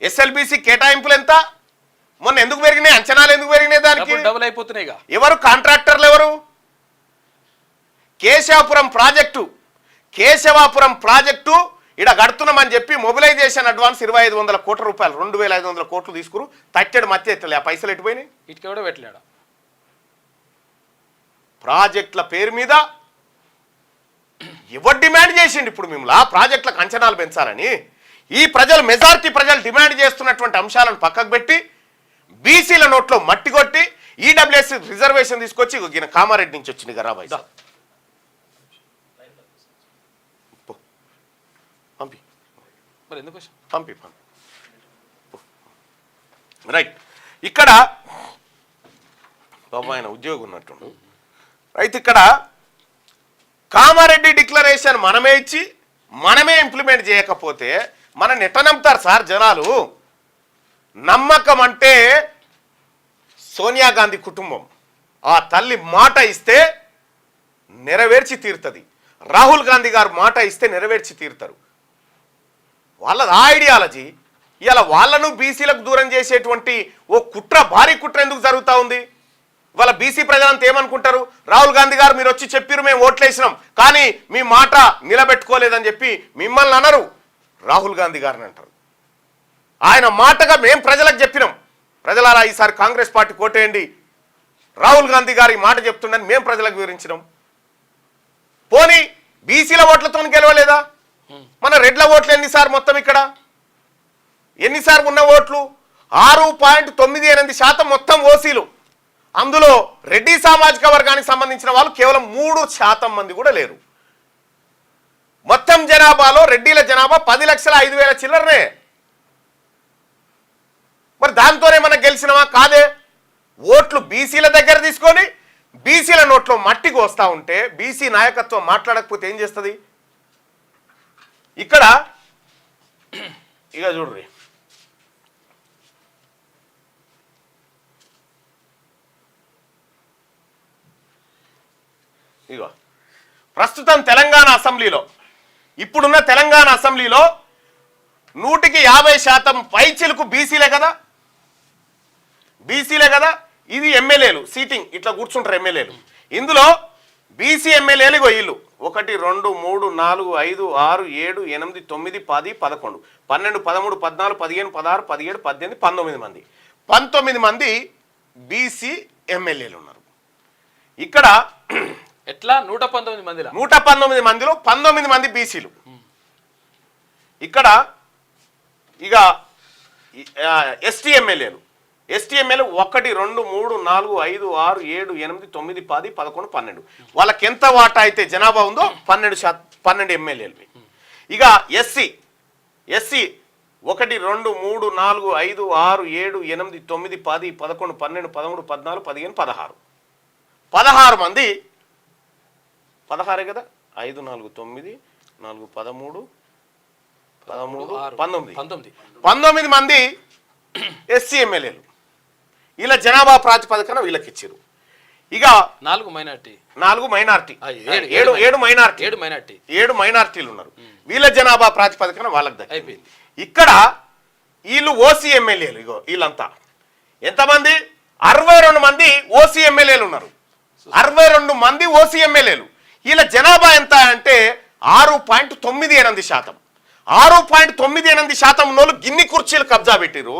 S1: ఎస్ఎల్బీసీ కేటాయింపులు ఎంత? మొన్న ఎందుకు పెరిగినాయి? అంచనాలు ఎందుకు పెరిగినాయి? దానికి
S2: డబుల్ అయిపోతున్నాయి.
S1: ఎవరు కాంట్రాక్టర్లు? ఎవరు? కేశవాపురం ప్రాజెక్టు ఇక్కడ కడుతున్నామని చెప్పి మొబిలైజేషన్ అడ్వాన్స్ 2500 కోట్ల రూపాయలు, 2500 కోట్లు తీసుకురు. తట్టెడు మధ్య ఎత్తలే. ఆ పైసలు ఎట్టిపోయినాయి?
S2: ఇటుక కూడా పెట్టలేడు.
S1: ప్రాజెక్టుల పేరు మీద ఎవరు డిమాండ్ చేసిండు ఇప్పుడు మిమ్మల్ని ఆ ప్రాజెక్టులకు అంచనాలు పెంచాలని? ఈ మెజారిటీ ప్రజలు డిమాండ్ చేస్తున్నటువంటి అంశాలను పక్కకు పెట్టి బీసీల నోట్లో మట్టి కొట్టి ఈడబ్ల్యూఎస్ రిజర్వేషన్ తీసుకొచ్చి ఈయన కామారెడ్డి నుంచి వచ్చింది గరాబాయ్ పంపి రైట్. ఇక్కడ బాబు ఆయన ఉద్యోగం ఉన్నట్టుండు. రైట్, ఇక్కడ కామారెడ్డి డిక్లరేషన్ మనమే ఇచ్చి మనమే ఇంప్లిమెంట్ చేయకపోతే మనల్ని ఎట్లా నమ్ముతారు సార్ జనాలు? నమ్మకం అంటే సోనియా గాంధీ కుటుంబం. ఆ తల్లి మాట ఇస్తే నెరవేర్చి తీరుతుంది. రాహుల్ గాంధీ గారు మాట ఇస్తే నెరవేర్చి తీరుతారు. వాళ్ళది ఆ ఐడియాలజీ. ఇలా వాళ్ళను బీసీలకు దూరం చేసేటువంటి ఓ కుట్ర, భారీ కుట్ర ఎందుకు జరుగుతూ ఉంది? వాళ్ళ బీసీ ప్రజలంతా ఏమనుకుంటారు? రాహుల్ గాంధీ గారు మీరు వచ్చి చెప్పారు, మేము ఓట్లేసినాం, కానీ మీ మాట నిలబెట్టుకోలేదని చెప్పి మిమ్మల్ని అనరు, రాహుల్ గాంధీ గారిని అంటారు. ఆయన మాటగా మేము ప్రజలకు చెప్పినాం, ప్రజలారా ఈసారి కాంగ్రెస్ పార్టీ కోటేయండి, రాహుల్ గాంధీ గారు ఈ మాట చెప్తుండని మేము ప్రజలకు వివరించినాం. పోనీ బీసీల ఓట్లతో గెలవలేదా? మన రెడ్ల ఓట్లు ఎన్నిసార్లు మొత్తం ఇక్కడ ఎన్నిసార్లు ఉన్న ఓట్లు? 6.98% మొత్తం ఓసీలు. అందులో రెడ్డి సామాజిక వర్గానికి సంబంధించిన వాళ్ళు కేవలం 3% మంది కూడా లేరు. మొత్తం జనాభాలో రెడ్డిల జనాభా 10,05,000 చిల్లరనే. మరి దాంతోనే మనం గెలిచినవా? కాదే. ఓట్లు బీసీల దగ్గర తీసుకొని బీసీల నోట్లో మట్టికి వస్తూ ఉంటే బీసీ నాయకత్వం మాట్లాడకపోతే ఏం చేస్తుంది? ఇక్కడ ఇక చూడ్రి, ఇగో ప్రస్తుతం తెలంగాణ అసెంబ్లీలో, ఇప్పుడున్న తెలంగాణ అసెంబ్లీలో 100% పైచిలకు బీసీలే కదా, బీసీలే కదా. ఇది ఎమ్మెల్యేలు సీటింగ్ ఇట్లా కూర్చుంటారు ఎమ్మెల్యేలు. ఇందులో బీసీ ఎమ్మెల్యేలు ఇగో వీళ్ళు 1 2 3 4 5 6 7 8 9 10 11 12 13 14 15 16 17 18 19 మంది 19 మంది బీసీ ఎమ్మెల్యేలు ఉన్నారు. ఇక్కడ
S2: ఎట్లా 119 మందిలో
S1: 119 మందిలో 19 మంది బీసీలు. ఇక్కడ ఇక ఎస్టీ ఎమ్మెల్యేలు 1 2 3 4 5 6 7 8 9 10 11 12 వాళ్ళకి ఎంత వాటా అయితే జనాభా ఉందో 12 ఎమ్మెల్యేలు. ఇక ఎస్సీ 1 2 3 4 5 6 7 8 9 10 11 12 13 14 15 16 మంది 16 కదా, 5 4 9 4 13 13 19 మంది ఎస్సీ ఎమ్మెల్యేలు. వీళ్ళ జనాభా ప్రాతిపదికన వీళ్ళకి ఇచ్చారు. ఇక
S2: 4 మైనార్టీ
S1: 7 మైనార్టీలు ఉన్నారు. వీళ్ళ జనాభా ప్రాతిపదికన వాళ్ళకి దక్కింది. ఇక్కడ వీళ్ళు ఓసీ ఎమ్మెల్యేలు. ఇగో వీళ్ళంతా ఎంతమంది? 62 మంది ఓసీ ఎమ్మెల్యేలు ఉన్నారు. 62 మంది ఓసీ ఎమ్మెల్యేలు. వీళ్ళ జనాభా ఎంత అంటే 6.98%. 6.98% ఉన్నోళ్ళు గిన్ని కుర్చీలు కబ్జా పెట్టిరు.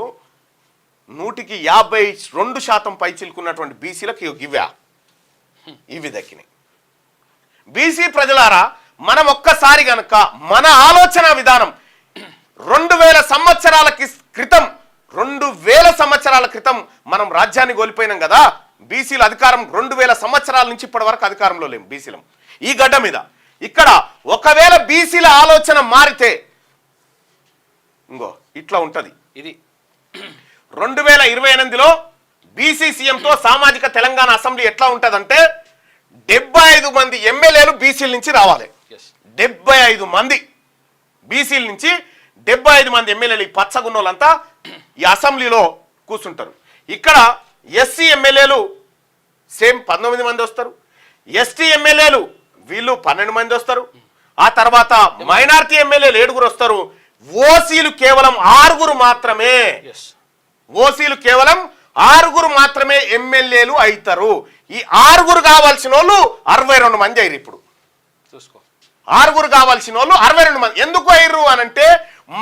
S1: 152% పై చిలుకున్నటువంటి బీసీలకు ఇవి దక్కినాయి. బీసీ ప్రజలారా, మనం ఒక్కసారి గనక మన ఆలోచన విధానం 2000 సంవత్సరాల క్రితం మనం రాజ్యాన్ని కోల్పోయినాం కదా. బీసీల అధికారం 2000 సంవత్సరాల నుంచి ఇప్పటి వరకు అధికారంలో లేము బీసీలం ఈ గడ్డ మీద. ఇక్కడ ఒకవేళ బీసీల ఆలోచన మారితే ఇంకో ఇట్లా ఉంటది. ఇది 2028లో బీసీ సీఎంతో సామాజిక తెలంగాణ అసెంబ్లీ ఎట్లా ఉంటదంటే 75 మంది ఎమ్మెల్యేలు బీసీల నుంచి రావాలి. 75 మంది బీసీల నుంచి 75 మంది ఎమ్మెల్యేలు, ఈ పచ్చగున్నోళ్ళంతా ఈ అసెంబ్లీలో కూర్చుంటారు. ఇక్కడ ఎస్సీ ఎమ్మెల్యేలు సేమ్ 19 మంది వస్తారు. ఎస్టీ ఎమ్మెల్యేలు వీళ్ళు 12 మంది వస్తారు. ఆ తర్వాత మైనారిటీ ఎమ్మెల్యేలు 7 వస్తారు. ఓసీలు కేవలం 6 మాత్రమే. ఓసీలు కేవలం 6 మాత్రమే ఎమ్మెల్యేలు అవుతారు. ఈ 6 కావాల్సిన వాళ్ళు 62 మంది అయ్యారు. ఇప్పుడు చూసుకో, 6 కావాల్సిన వాళ్ళు 62 మంది ఎందుకు అయ్యారు అనంటే,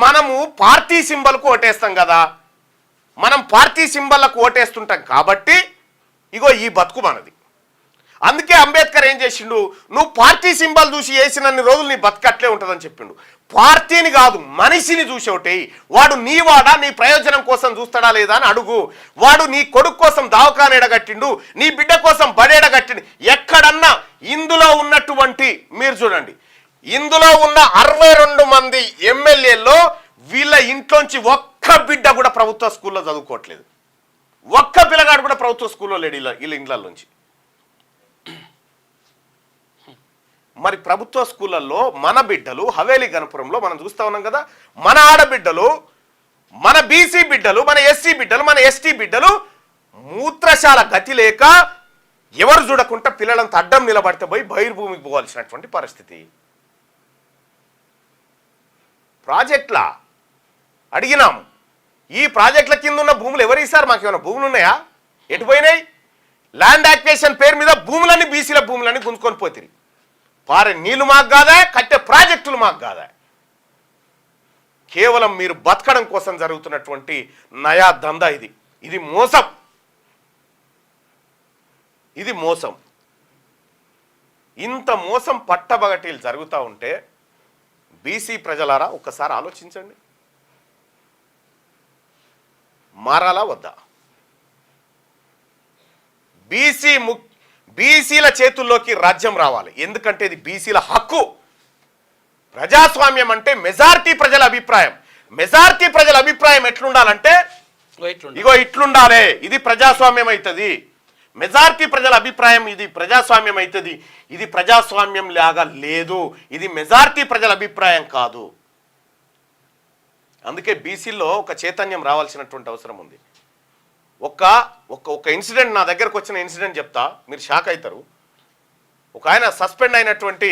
S1: మనము పార్టీ సింబల్కు ఓటేస్తాం కదా, మనం పార్టీ సింబల్లకు ఓటేస్తుంటాం కాబట్టి ఇగో ఈ బతుకు మనది. అందుకే అంబేద్కర్ ఏం చేసిండు, నువ్వు పార్టీ సింబల్ చూసి వేసినన్ని రోజులు నీ బతుకు అట్లే ఉంటుందని చెప్పిండు. పార్టీని కాదు, మనిషిని చూసి ఒకటి. వాడు నీ వాడా, నీ ప్రయోజనం కోసం చూస్తాడా లేదా అని అడుగు. వాడు నీ కొడుకు కోసం దావకాన ఎడగట్టిండు, నీ బిడ్డ కోసం బడేడగట్టిండు. ఎక్కడన్నా ఇందులో ఉన్నటువంటి, మీరు చూడండి, ఇందులో ఉన్న 62 మంది ఎమ్మెల్యేల్లో వీళ్ళ ఇంట్లోంచి ఒక్క బిడ్డ కూడా ప్రభుత్వ స్కూల్లో చదువుకోవట్లేదు. ఒక్క పిల్లగాడు కూడా ప్రభుత్వ స్కూల్లో లేడు వీళ్ళ ఇంట్లలోంచి. మరి ప్రభుత్వ స్కూళ్ళల్లో మన బిడ్డలు హవేలీ గణపురంలో మనం చూస్తా ఉన్నాం కదా, మన ఆడబిడ్డలు, మన బీసీ బిడ్డలు, మన ఎస్సీ బిడ్డలు, మన ఎస్టీ బిడ్డలు మూత్రశాల గతి లేక ఎవరు చూడకుండా పిల్లలంతా అడ్డం నిలబడితే పోయి బహిర్భూమికి పోవాల్సినటువంటి పరిస్థితి. ప్రాజెక్టులా అడిగినాము, ఈ ప్రాజెక్టుల కింద ఉన్న భూములు ఎవరు ఇస్తారు? మాకేమైనా భూములు ఉన్నాయా? ఎటు పోయినాయి? ల్యాండ్ యాక్వేషన్ పేరు మీద భూములన్నీ బీసీల భూములన్నీ గుంజుకొని పోతిరి. పారే నీళ్లు మాకు కాదా, కట్టే ప్రాజెక్టులు మాకు కాదా. కేవలం మీరు బతకడం కోసం జరుగుతున్నటువంటి నయా దందా ఇది. ఇది మోసం, ఇది మోసం. ఇంత మోసం పట్టబగటీలు జరుగుతూ ఉంటే బీసీ ప్రజలారా ఒక్కసారి ఆలోచించండి. మారాలా వద్దా? బీసీల చేతుల్లోకి రాజ్యం రావాలి. ఎందుకంటే ఇది బీసీల హక్కు. ప్రజాస్వామ్యం అంటే మెజారిటీ ప్రజల అభిప్రాయం. మెజారిటీ ప్రజల అభిప్రాయం ఎట్లుండాలంటే ఇగో ఇట్లుండాలి, ఇది ప్రజాస్వామ్యం అవుతుంది. మెజారిటీ ప్రజల అభిప్రాయం ఇది ప్రజాస్వామ్యం అవుతుంది. ఇది ప్రజాస్వామ్యం లాగా లేదు, ఇది మెజారిటీ ప్రజల అభిప్రాయం కాదు. అందుకే బీసీలో ఒక చైతన్యం రావాల్సినటువంటి అవసరం ఉంది. ఒక ఇన్సిడెంట్ నా దగ్గరకు వచ్చిన ఇన్సిడెంట్ చెప్తా, మీరు షాక్ అవుతారు. ఒక ఆయన సస్పెండ్ అయినటువంటి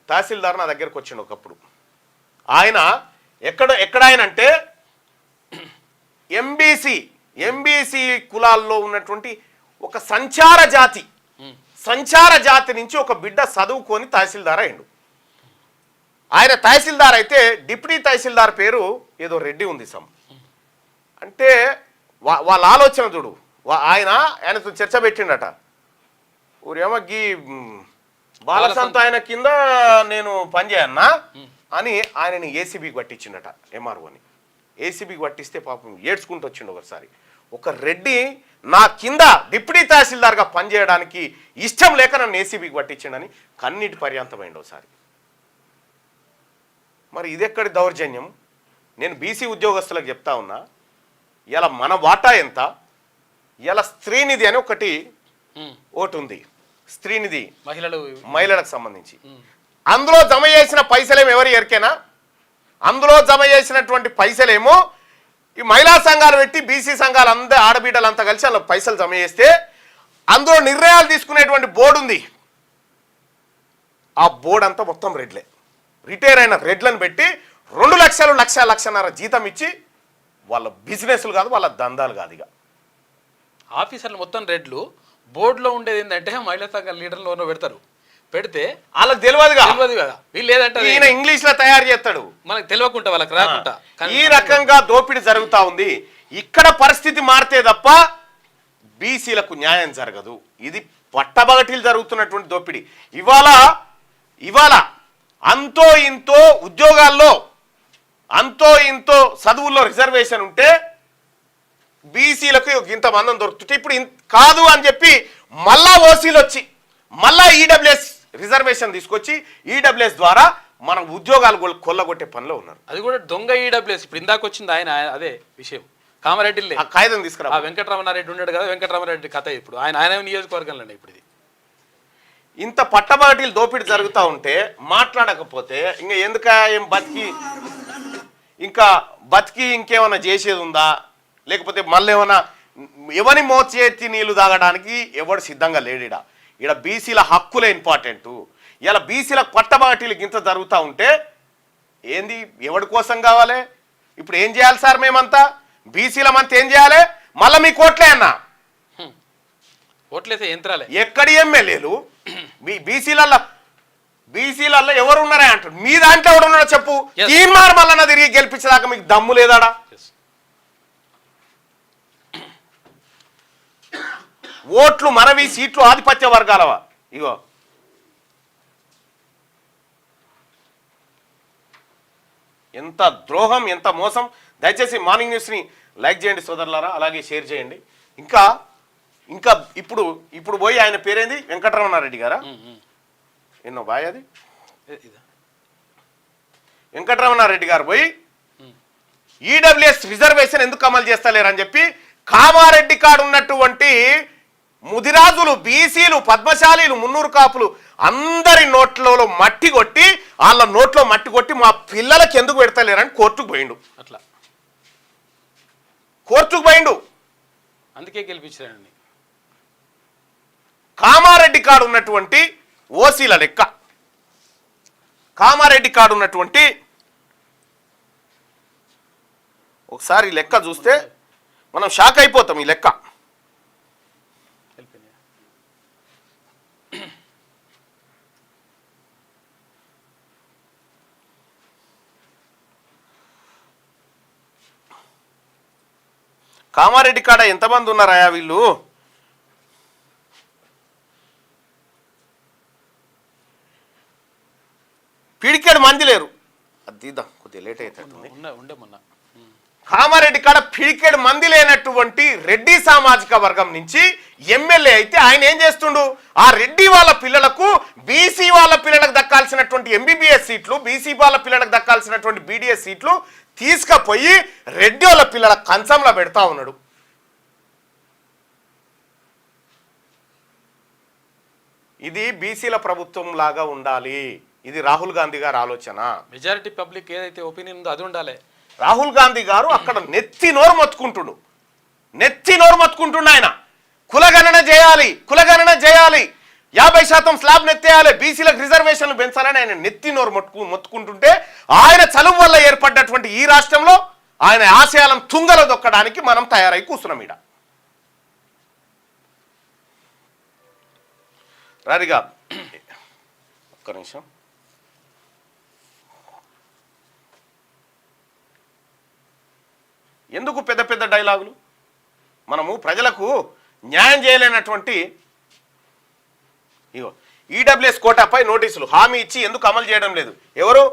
S1: తహసీల్దార్ నా దగ్గరకు వచ్చిండు ఒకప్పుడు. ఆయన ఎక్కడ ఆయన అంటే ఎంబీసీ కులాల్లో ఉన్నటువంటి ఒక సంచార జాతి నుంచి ఒక బిడ్డ చదువుకొని తహసీల్దార్ అయ్యిండు. ఆయన తహసీల్దార్ అయితే డిప్యూటీ తహసీల్దార్ పేరు ఏదో రెడ్డి ఉంది సమ్. అంటే వాళ్ళ ఆలోచన చూడు. ఆయనతో చర్చ పెట్టిండట. ఊరేమో గీ బాలసంత ఆయన కింద నేను పనిచేయన్నా అని ఆయనని ఏసీబీకి పట్టించిండట, ఎంఆర్ఓని. ఏసీబీకి పట్టిస్తే పాపం ఏడ్చుకుంటూ వచ్చిండు ఒకసారి. ఒక రెడ్డి నా కింద డిప్యూటీ తహసీల్దార్గా పనిచేయడానికి ఇష్టం లేక నన్ను ఏసీబీకి పట్టించిండని కన్నీటి పర్యాంతమైంది ఒకసారి. మరి ఇదెక్కడి దౌర్జన్యం? నేను బీసీ ఉద్యోగస్తులకు చెప్తా ఉన్నా, ఇలా మన వాటా ఎంత? ఇలా స్త్రీనిధి అని ఒకటి ఉంది, స్త్రీనిధి మహిళలకు సంబంధించి. అందులో జమ చేసిన పైసలేమో ఎవరు ఎరికేనా? అందులో జమ చేసినటువంటి పైసలేమో ఈ మహిళా సంఘాలు పెట్టి బీసీ సంఘాలు అందరూ ఆడబిడ్డలంతా కలిసి అలా పైసలు జమ చేస్తే అందులో నిర్ణయాలు తీసుకునేటువంటి బోర్డు ఉంది. ఆ బోర్డు అంతా మొత్తం రెడ్లే. రిటైర్ అయిన రెడ్లను పెట్టి 2 లక్షలు, 1.5 జీతం ఇచ్చి వాళ్ళ బిజినెస్లు కాదు, వాళ్ళ దందాలు కాదు. ఇక
S2: ఆఫీసర్లు మొత్తం రెడ్లు. బోర్డులో ఉండేది ఏంటంటే మహిళా సంఘ లీడర్లు పెడతారు. పెడితే
S1: వాళ్ళకి తెలియదు
S2: కదా, వీళ్ళు లేదంటే
S1: ఈయన ఇంగ్లీష్ లో తయారు చేస్తాడు,
S2: మనకు తెలియకుండా వాళ్ళకి రాకుండా.
S1: ఈ రకంగా దోపిడీ జరుగుతా ఉంది. ఇక్కడ పరిస్థితి మారితే తప్ప బీసీలకు న్యాయం జరగదు. ఇది పట్టబగటీలు జరుగుతున్నటువంటి దోపిడీ. ఇవాళ అంతో ఇంతో ఉద్యోగాల్లో, అంతో ఇంతో చదువుల్లో రిజర్వేషన్ ఉంటే బీసీలకు ఇంతమందం దొరుకుతుంటే ఇప్పుడు కాదు అని చెప్పి మళ్ళా ఓసీలు వచ్చి మళ్ళా ఈడబ్ల్యూఎస్ రిజర్వేషన్ తీసుకొచ్చి ఈడబ్ల్యూఎస్ ద్వారా మన ఉద్యోగాలు కొల్లగొట్టే పనిలో ఉన్నారు.
S2: అది కూడా దొంగ ఈడబ్ల్యూఎస్. ఇప్పుడు ఇందాక వచ్చింది ఆయన అదే విషయం. కామారెడ్డి
S1: కాగితం తీసుకురా.
S2: వెంకటరమణారెడ్డి ఉన్నాడు కదా, వెంకటరమణారెడ్డి కథ ఇప్పుడు ఆయన నియోజకవర్గంలో ఇప్పుడు ఇది.
S1: ఇంత పట్టబగటీలు దోపిడీ జరుగుతూ ఉంటే మాట్లాడకపోతే ఇంకా ఎందుక బతికి ఇంకేమైనా చేసేది ఉందా? లేకపోతే మళ్ళీ ఏమైనా ఎవరి మోచేతి నీళ్లు తాగడానికి ఎవడు సిద్ధంగా లేడిడా. ఇక్కడ బీసీల హక్కులే ఇంపార్టెంటు. ఇలా బీసీల పట్టబగటీలు ఇంత జరుగుతూ ఉంటే ఏంది, ఎవడి కోసం కావాలి? ఇప్పుడు ఏం చేయాలి సార్? మేమంతా బీసీలమంతా ఏం చేయాలి? మళ్ళీ మీ కోట్లే అన్నా,
S2: ఓట్లేసే యంత్రాలే.
S1: ఎక్కడి ఎమ్మెల్యేలు బీసీలలో ఎవరు ఉన్నారా అంటారు. మీ దాంట్లో ఎవడు ఉన్నాడో చెప్పు. తీర్మార్ మల్లన్న తిరిగి గెలిపించదాకా మీకు దమ్ము లేదాడా? ఓట్లు మనవి, సీట్లు ఆధిపత్య వర్గాలవా? ఇగో ఎంత ద్రోహం, ఎంత మోసం. దయచేసి మార్నింగ్ న్యూస్ని లైక్ చేయండి సోదరులారా, అలాగే షేర్ చేయండి. ఇంకా ఇప్పుడు పోయి ఆయన పేరేంది, వెంకటరమణారెడ్డి గారా? ఎన్నో బాయ్ అది వెంకటరమణారెడ్డి గారు పోయి ఈడబ్ల్యూఎస్ రిజర్వేషన్ ఎందుకు అమలు చేస్తలేరని చెప్పి కామారెడ్డి కాడు ఉన్నటువంటి ముదిరాజులు, బీసీలు, పద్మశాలీలు, మున్నూరు కాపులు అందరి నోట్లలో మట్టి కొట్టి, వాళ్ళ నోట్లో మట్టి కొట్టి మా పిల్లలకి ఎందుకు పెడతలేరని కోర్టుకు పోయిండు.
S2: అట్లా
S1: కోర్టుకు పోయిండు.
S2: అందుకే గెలిపించారండి.
S1: కామారెడ్డి కాడు ఉన్నటువంటి ఓసీల లెక్క, కామారెడ్డి కాడు ఉన్నటువంటి ఒకసారి లెక్క చూస్తే మనం షాక్ అయిపోతాం. ఈ లెక్క కామారెడ్డి కాడ ఎంతమంది ఉన్నారా వీళ్ళు? పిడికెడు మంది లేరు. అది తీద్దాం, కొద్దిగా లేట్ అవుతుంది.
S2: ఉండే మొన్న
S1: కామారెడ్డి కాడ పిడికెడు మంది లేనటువంటి రెడ్డి సామాజిక వర్గం నుంచి ఎమ్మెల్యే అయితే ఆయన ఏం చేస్తుండు? ఆ రెడ్డి వాళ్ళ పిల్లలకు బీసీ వాళ్ళ పిల్లలకు దక్కాల్సినటువంటి ఎంబీబీఎస్ సీట్లు, బీసీ వాళ్ళ పిల్లలకు దక్కాల్సినటువంటి బీడీఎస్ సీట్లు తీసుకుపోయి రెడ్డి వాళ్ళ పిల్లల కంచంలో పెడతా ఉన్నాడు. ఇది బీసీల ప్రభుత్వం లాగా ఉండాలి. ఇది రాహుల్ గాంధీ గారి ఆలోచన.
S2: మెజారిటీ పబ్లిక్ ఏదైతే ఒపీనియన్ ఉందో అది ఉండాలి.
S1: రాహుల్ గాంధీ గారు అక్కడ నెత్తి నోరు మొత్తుకుంటుండు ఆయన. కులగణన చేయాలి, 50% స్లాబ్ నెత్తేయాలి, బీసీలకు రిజర్వేషన్లు పెంచాలని ఆయన నెత్తి నోరు మొత్తుకుంటుంటే ఆయన చలువు వల్ల ఏర్పడ్డటువంటి ఈ రాష్ట్రంలో ఆయన ఆశయాలను తుంగలో దొక్కడానికి మనం తయారై కూర్చున్నాం. ఈడ రారిగా ఒక్క నిమిషం. ఎందుకు పెద్ద పెద్ద డైలాగులు? మనము ప్రజలకు న్యాయం చేయలేనటువంటి ఇగో ఈడబ్ల్యూఎస్ కోటాపై నోటీసులు హామీ ఇచ్చి ఎందుకు అమలు చేయడం లేదు? ఎవరు?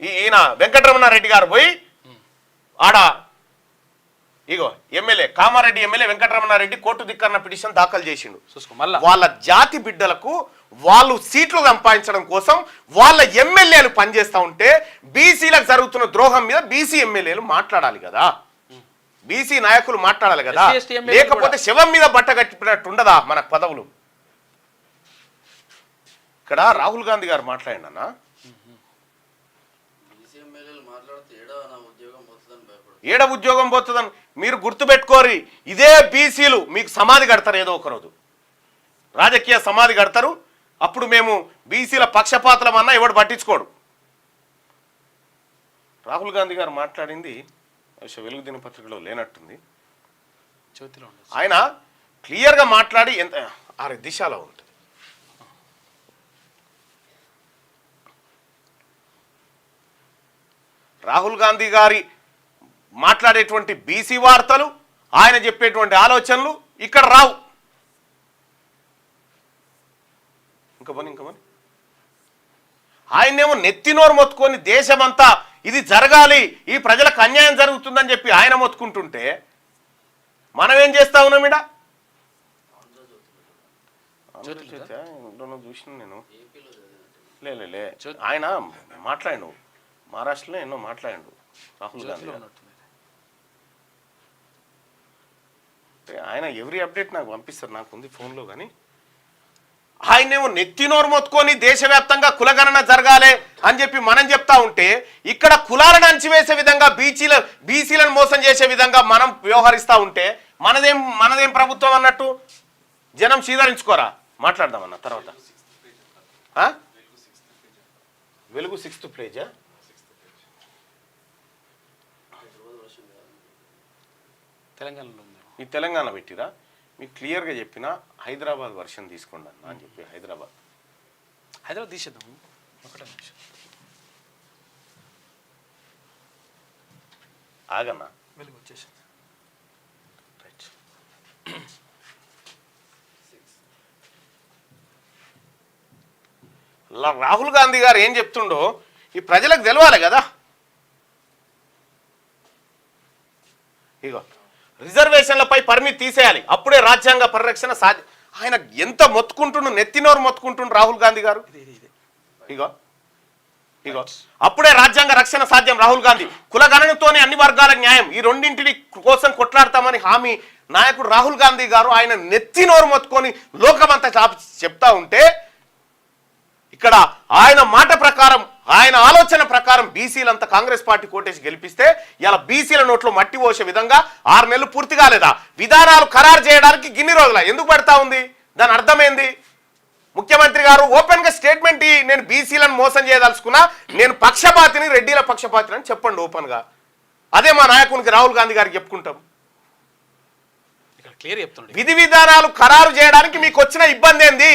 S1: ఈయన వెంకటరమణారెడ్డి గారు పోయి ఆడ ఇగో MLA Kamareddy MLA Venkataramana Reddy court ధిక్కరణ పిటిషన్ దాఖలు చేసిండు. వాళ్ళ జాతి బిడ్డలకు వాళ్ళు సీట్లు సంపాదించడం కోసం వాళ్ళ ఎమ్మెల్యేలు పనిచేస్తూ ఉంటే బీసీలకు జరుగుతున్న ద్రోహం మీద బీసీ ఎమ్మెల్యేలు మాట్లాడాలి కదా, బీసీ నాయకులు మాట్లాడాలి కదా. లేకపోతే శవం మీద బట్ట కట్టినట్టు ఉండదా మన పదవులు? ఇక్కడ రాహుల్ గాంధీ గారు మాట్లాడినా ఏడ ఉద్యోగం పోతుందని మీరు గుర్తుపెట్టుకోరి. ఇదే బీసీలు మీకు సమాధి కడతారు, ఏదో ఒకరోజు రాజకీయ సమాధి కడతారు. అప్పుడు మేము బీసీల పక్షపాతలం అన్నా ఎవడు పట్టించుకోడు. రాహుల్ గాంధీ గారు మాట్లాడింది వెలుగు దినపత్రికలో లేనట్టుంది. ఆయన క్లియర్గా మాట్లాడి ఎంత దిశలో ఉంటుంది. రాహుల్ గాంధీ గారి మాట్లాడేటువంటి బీసీ వార్తలు, ఆయన చెప్పేటువంటి ఆలోచనలు ఇక్కడ రావు. ఇంకా ఆయనేమో నెత్తినోరు మొత్తుకొని దేశమంతా ఇది జరగాలి, ఈ ప్రజలకు అన్యాయం జరుగుతుందని చెప్పి ఆయన మొత్తుకుంటుంటే మనం ఏం చేస్తా ఉన్నాం? ఇడ చూసిన నేను లే ఆయన మాట్లాడు, మహారాష్ట్రలో ఎన్నో మాట్లాడు రాహుల్ గాంధీ. ఆయన ఎవ్రీ అప్డేట్ నాకు పంపిస్తారు, నాకు ఉంది ఫోన్లో. కానీ ఆయనేమో నెత్తినోరు మొత్తుకొని దేశవ్యాప్తంగా కులగణన జరగాలి అని చెప్పి మనం చెప్తా ఉంటే ఇక్కడ కులాలను అంచివేసే విధంగా బీసీలను మోసం చేసే విధంగా మనం వ్యవహరిస్తూ ఉంటే మనదేం ప్రభుత్వం అన్నట్టు? జనం సీదరించుకోరా? మాట్లాడదామన్న తర్వాత. వెలుగు 6th పేజా?
S2: తెలంగాణలో
S1: ఈ తెలంగాణ పెట్టిరా? మీకు క్లియర్గా చెప్పిన హైదరాబాద్ వర్షన్ తీసుకోండి అన్న అని చెప్పి. హైదరాబాద్
S2: తీసేద్దాం. ఒకటే నిమిషం
S1: ఆగన్నా,
S2: వెలుగు వచ్చేసింది. రైట్.
S1: రాహుల్ గాంధీ గారు ఏం చెప్తుండో ఈ ప్రజలకు తెలవాలి కదా. ఇగో రిజర్వేషన్లపై పరిమితి తీసేయాలి, అప్పుడే రాజ్యాంగ పరిరక్షణ సాధ్యం. ఆయన ఎంత మొత్తుకుంటుండు, నెత్తినోరు మొత్తుకుంటుండు రాహుల్ గాంధీ గారు. ఇగో అప్పుడే రాజ్యాంగ రక్షణ సాధ్యం. రాహుల్ గాంధీ కులగణనతోనే అన్ని వర్గాల న్యాయం, ఈ రెండింటిని కోసం కొట్లాడతామని హామీ నాయకుడు రాహుల్ గాంధీ గారు ఆయన నెత్తినోరు మొత్తుకొని లోకమంతా చెప్తా ఉంటే ఇక్కడ ఆయన మాట ప్రకారం, ఆయన ఆలోచన ప్రకారం బీసీలంతా కాంగ్రెస్ పార్టీ కోటేసి గెలిపిస్తే ఇలా బీసీల నోట్లో మట్టి పోసే విధంగా 6 నెలలు పూర్తి కాలేదా? విధానాలు ఖరారు చేయడానికి గిన్ని రోజుల ఎందుకు పడతా ఉంది? దాని అర్థమైంది. ముఖ్యమంత్రి గారు ఓపెన్ గా స్టేట్మెంట్, నేను బీసీలను మోసం చేయదలుచుకున్నా, నేను పక్షపాతిని, రెడ్డిల పక్షపాతిని అని చెప్పండి ఓపెన్ గా. అదే మా నాయకునికి రాహుల్ గాంధీ గారికి చెప్పుకుంటాం. విధి విధానాలు ఖరారు చేయడానికి మీకు వచ్చిన ఇబ్బంది ఏంది?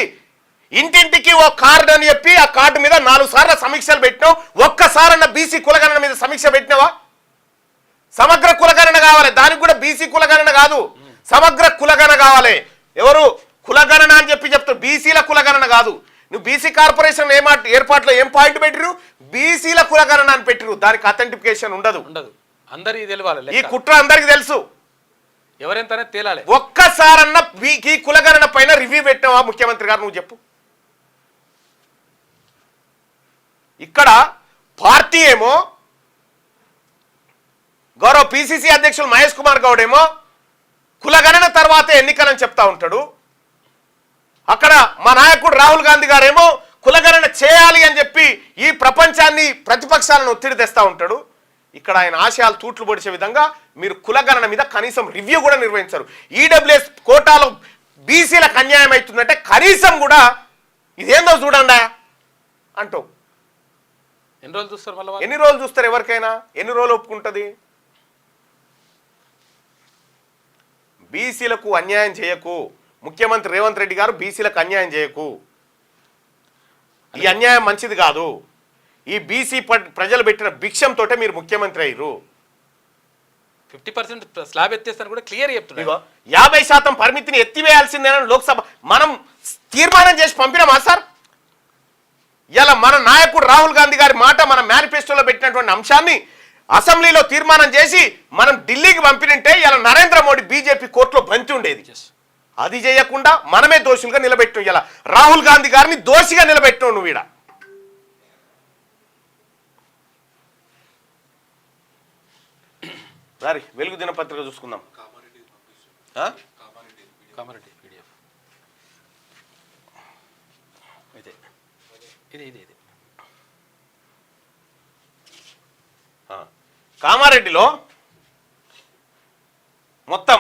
S1: ఇంటింటికి ఓ కార్డు అని చెప్పి ఆ కార్డు మీద 4 సార్లు సమీక్షలు పెట్టినావు, ఒక్కసారన్న బీసీ కులగణన మీద సమీక్ష పెట్టినావా? సమగ్ర కులగణన కావాలి, దానికి కూడా బీసీ కులగణన కాదు, సమగ్ర కులగణన కావాలి. ఎవరు కులగణన అని చెప్పి చెప్తారు, బీసీల కులగణన కాదు. నువ్వు బీసీ కార్పొరేషన్ ఏర్పాట్లో ఏం పాయింట్ పెట్టిరు? బీసీల కులగణన అని పెట్టిరు. దానికి అథెంటిఫికేషన్ ఉండదు.
S2: అందరికీ తెలియాలి.
S1: ఈ కుట్ర అందరికి తెలుసు,
S2: ఎవరెంతనే తేలాలి.
S1: ఒక్కసారన్నా ఈ కులగణన పైన రివ్యూ పెట్టావా ముఖ్యమంత్రి గారు? నువ్వు చెప్పు. ఇక్కడ పార్టీ ఏమో, గౌరవ పిసిసి అధ్యక్షులు మహేష్ కుమార్ గౌడ్ ఏమో కులగణన తర్వాత ఎన్నికలని చెప్తా ఉంటాడు. అక్కడ మా నాయకుడు రాహుల్ గాంధీ గారేమో కులగణన చేయాలి అని చెప్పి ఈ ప్రపంచాన్ని, ప్రతిపక్షాలను ఒత్తిడి తెస్తా ఉంటాడు. ఇక్కడ ఆయన ఆశయాలు తూట్లు పొడిచే విధంగా మీరు కులగణన మీద కనీసం రివ్యూ కూడా నిర్వహించరు. ఈడబ్ల్యూఎస్ కోటాలో బీసీలకు అన్యాయం అవుతుందంటే కనీసం కూడా ఇదేందో చూడండి అంటూ
S2: ఎన్ని రోజులు చూస్తారు? మళ్ళీ
S1: ఎన్ని రోజులు చూస్తారు? ఎవరికైనా ఎన్ని రోజులు ఒప్పుకుంటుంది? బీసీలకు అన్యాయం చేయకు ముఖ్యమంత్రి రేవంత్ రెడ్డి గారు, బీసీలకు అన్యాయం చేయకు. ఈ అన్యాయం మంచిది కాదు. ఈ బీసీ ప్రజలు పెట్టిన భిక్షంతో మీరు ముఖ్యమంత్రి అయ్యారు.
S2: 50% స్లాబ్ ఎత్తేస్తాను కూడా క్లియర్ చెప్తున్నారు.
S1: 50% పరిమితిని ఎత్తివేయాల్సిందేనని లోక్సభ మనం తీర్మానం చేసి పంపినామా సార్? ఇలా మన నాయకుడు రాహుల్ గాంధీ గారి మాట మన మేనిఫెస్టోలో పెట్టినటువంటి అంశాన్ని అసెంబ్లీలో తీర్మానం చేసి మనం ఢిల్లీకి పంపినంటే ఇలా నరేంద్ర మోడీ బీజేపీ కోర్టులో బంతి ఉండేది. అది చేయకుండా మనమే దోషులుగా నిలబెట్టాం. ఇలా రాహుల్ గాంధీ గారిని దోషిగా నిలబెట్టావు నువ్వు. ఈడ సారీ వెలుగు దినపత్రిక చూసుకుందాం.
S2: కామారెడ్డి పీడిఎఫ్ ఇది
S1: కామారెడ్డిలో మొత్తం